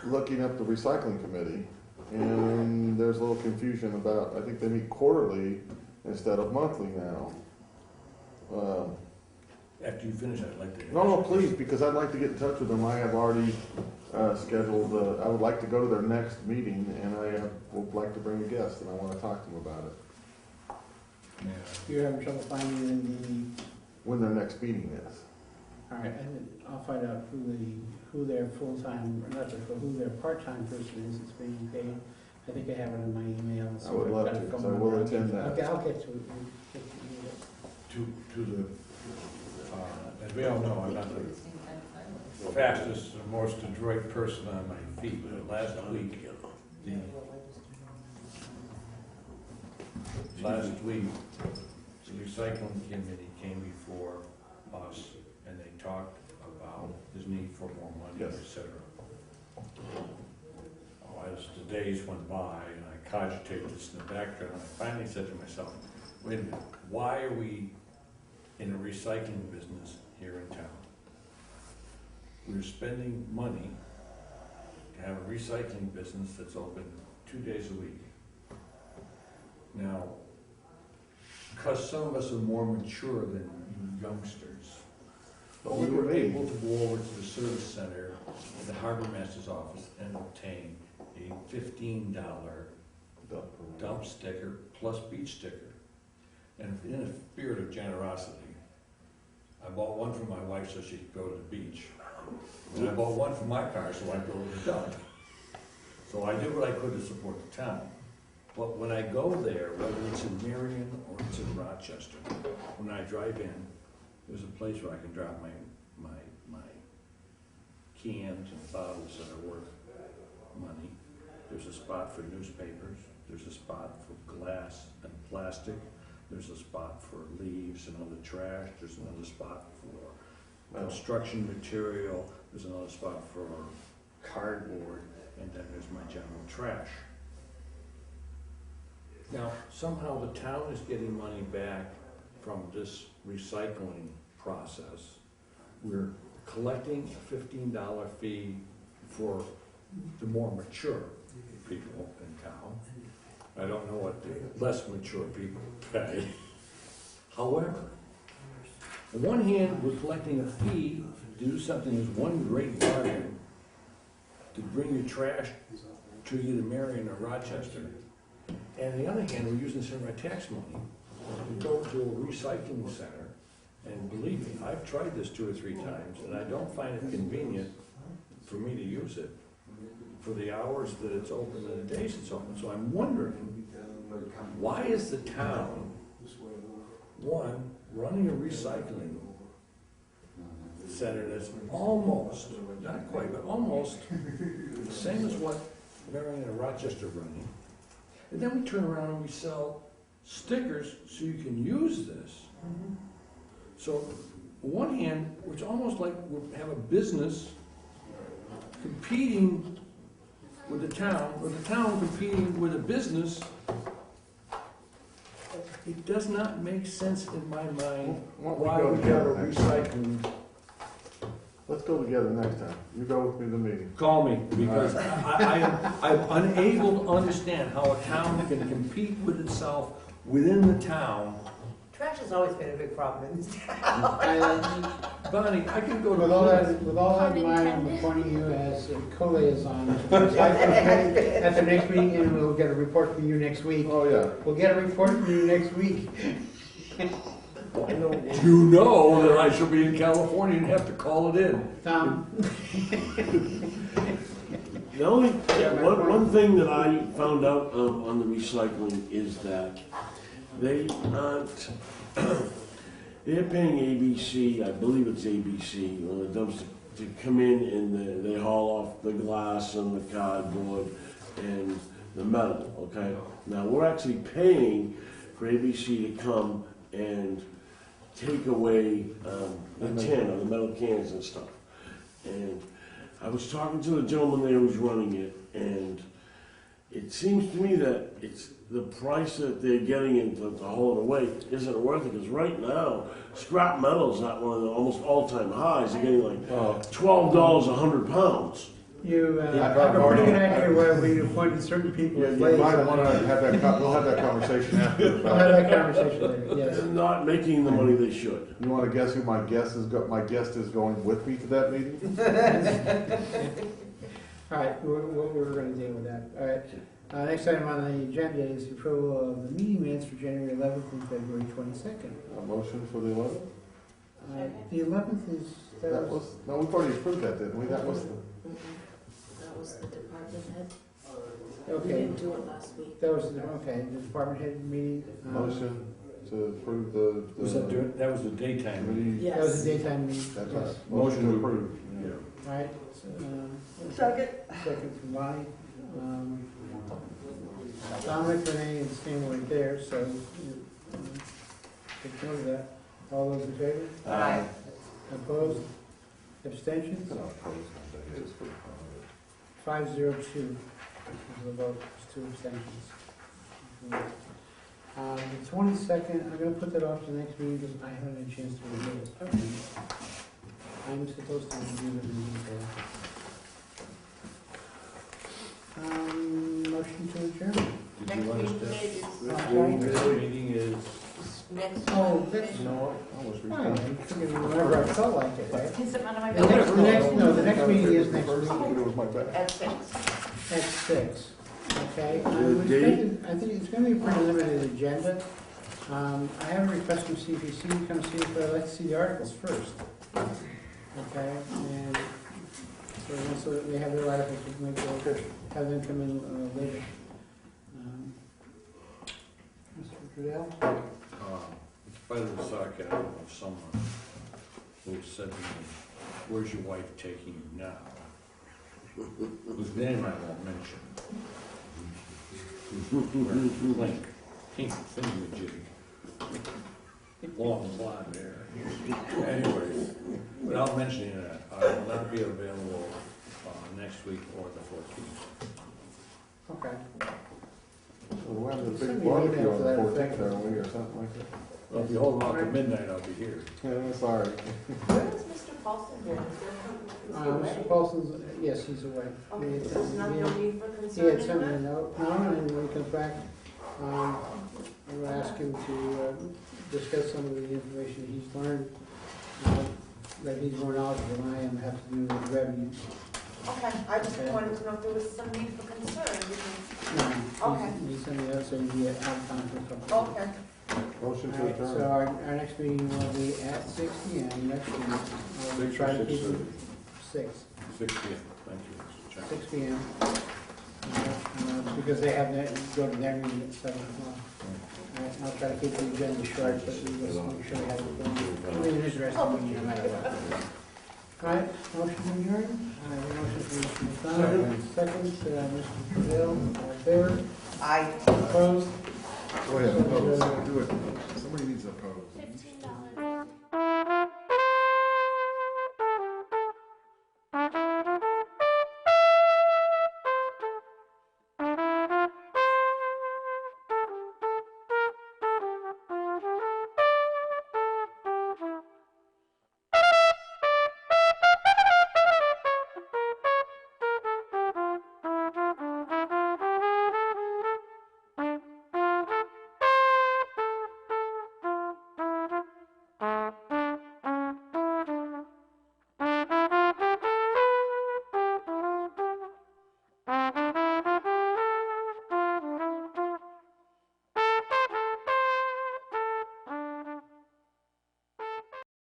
looking up the recycling committee, and there's a little confusion about, I think they meet quarterly instead of monthly now. After you finish, I'd like to. No, please, because I'd like to get in touch with them. I have already scheduled, I would like to go to their next meeting, and would like to bring a guest, and I want to talk to them about it. Yeah. You're having trouble finding When their next meeting is. all right, I'll find out who their full-time, who their part-time person is that's being paid. I think I have it in my email. so I would I've love got a to, 'cause phone I will number. attend that. Okay, I'll get to it. To the, as we all know, I'm not the fastest or most adroit person on my feet, but last week, the recycling committee came before us, and they talked about his need for more money, Yes. et cetera. As the days went by, and I cogitated this in the background, I finally said to myself, wait a minute, why are we in a recycling business here in town? We're spending money to have a recycling business that's open 2 days a week. Now, because some of us are more mature than you youngsters, but we were able to go over to the service center at the harbor master's office and obtain a $15 dump sticker plus beach sticker. And in a spirit of generosity, I bought one for my wife so she could go to the beach. And I bought one for my car so I could go to the dump. So I did what I could to support the town. But when I go there, whether it's in Marion or it's in Rochester, when I drive in, there's a place where I can drop my cans and bottles that are worth money. There's a spot for newspapers. There's a spot for glass and plastic. There's a spot for leaves and other trash. There's another spot for construction material. There's another spot for cardboard. And then there's my general trash. Now, somehow the town is getting money back from this recycling process. We're collecting a $15 fee for the more mature people in town. I don't know what the less mature people pay. However, on one hand, we're collecting a fee to do something as one great bargain to bring your trash to either Marion or Rochester. And on the other hand, we're using some of our tax money to go to a recycling center. And believe me, I've tried this 2 or 3 times, and I don't find it convenient for me to use it for the hours that it's open and the days it's open. So I'm wondering, why is the town, one, running a recycling center that's almost, not quite, but almost the same as what Marion and Rochester are running? And then we turn around and we sell stickers so you can use this. So, on one hand, it's almost like we have a business competing with the town, or the town competing with a business. It does not make sense in my mind why we have a recycling. Let's go together next time. You go with me to the meeting. Call me, because I'm unable to understand how a town can compete with itself within the town. Trash has always been a big problem in this town. Bonnie, I can go to With all that in mind, I'm appointing you as a co-liaison to the recycling committee at the next meeting, and we'll get a report from you next week. Oh, yeah. We'll get a report from you next week. You know that I shall be in California and have to call it in. Tom? The only, one thing that I found out on the recycling is that they aren't, they're paying ABC, I believe it's ABC, on the dumpster to come in and they haul off the glass and the cardboard and the metal, okay? Now, we're actually paying for ABC to come and take away the tin or the metal cans and stuff. And I was talking to the gentleman there who's running it, and it seems to me that it's the price that they're getting it to haul it away isn't worth it, because right now, scrap metal's at one of the almost all-time highs. They're getting like $12 a 100 pounds. You have a pretty good idea where we appointed certain people as You might liaisons. want to have that, we'll have that conversation after. We'll have that conversation later, yes. They're not making the money they should. You want to guess who my guest is going with me to that meeting? All right, we're going to deal with that. All right. Next item on the agenda is the approval of the meeting minutes for January 11th and February 22nd. A motion for the 11th? The 11th is... No, we've already approved that, didn't we? That was the... That was the department head. We Okay, didn't do it last week. that was, okay, the department head meeting. Motion to approve the... That was the daytime meeting. Yes. That was the daytime meeting, That's yes. right. Motion to approve. All right. Second. Second from Bonnie. Dominic, Renee, and Stan weren't there, so take note of that. All those in favor? Aye. Opposed? Abstentions? 502 is the vote, it's 2 abstentions. The 22nd, I'm going to put that off to the next meeting because I haven't had a chance to review it. I'm supposed to review it in detail. Motion to adjourn. Did you want us to? Next This meeting is... Next Oh, that's, You know what? I was oh, responsible. whenever I felt like it, right? Is it one of my The next meeting is next week It was my bad. At 6. at 6. Okay, The date? I think it's gonna be a pretty limited agenda. I have a request from CPC to come see if I'd like to see the articles first. Okay, and so that we have their articles, we might go have them come in later. Mr. Trudell? In spite of the sarcasm of someone who said to me, "Where's your wife taking you now?" whose name I won't mention. Link, pink thingamajig, long blonde hair. Anyways, without mentioning that, I will not be available next week or the 14th. Okay. We'll have the Send big me an barbecue email on to the that 14th, effect. aren't we, or something like that? Well, if you hold them out to midnight, I'll be here. Yeah, that's all right. Where is Mr. Paulson here? Is there some, Mr. Paulson's, yes, he's away. Okay, He- there's no he- need for He concern had in sent me a that? note, no, and when he comes back, I'm gonna ask him to discuss some of the information he's learned, that he's more knowledgeable than I am, have to do with revenue. Okay, I just Okay. wanted to know if there was some need for concern, because, No, Okay. He sent me that saying he had out of time for a couple of days. okay. Motion to All right, so adjourn. our next meeting will be at 6 P.M. next week. We'll 6 try or to keep it 6:30? 6, 6 p.m. Thank you, Mr. Chairman. 6 P.M. Because they have that, go to their meeting at 7 o'clock. All right, I'll try to keep the agenda short, but we will make sure we have it going. It'll be an interesting meeting no matter what. All right, motion to adjourn. Motion from Mr. McDonald, second, Mr. Trudell, all in favor? I Opposed? Go ahead, oppose. Do it. Somebody needs to oppose. $15.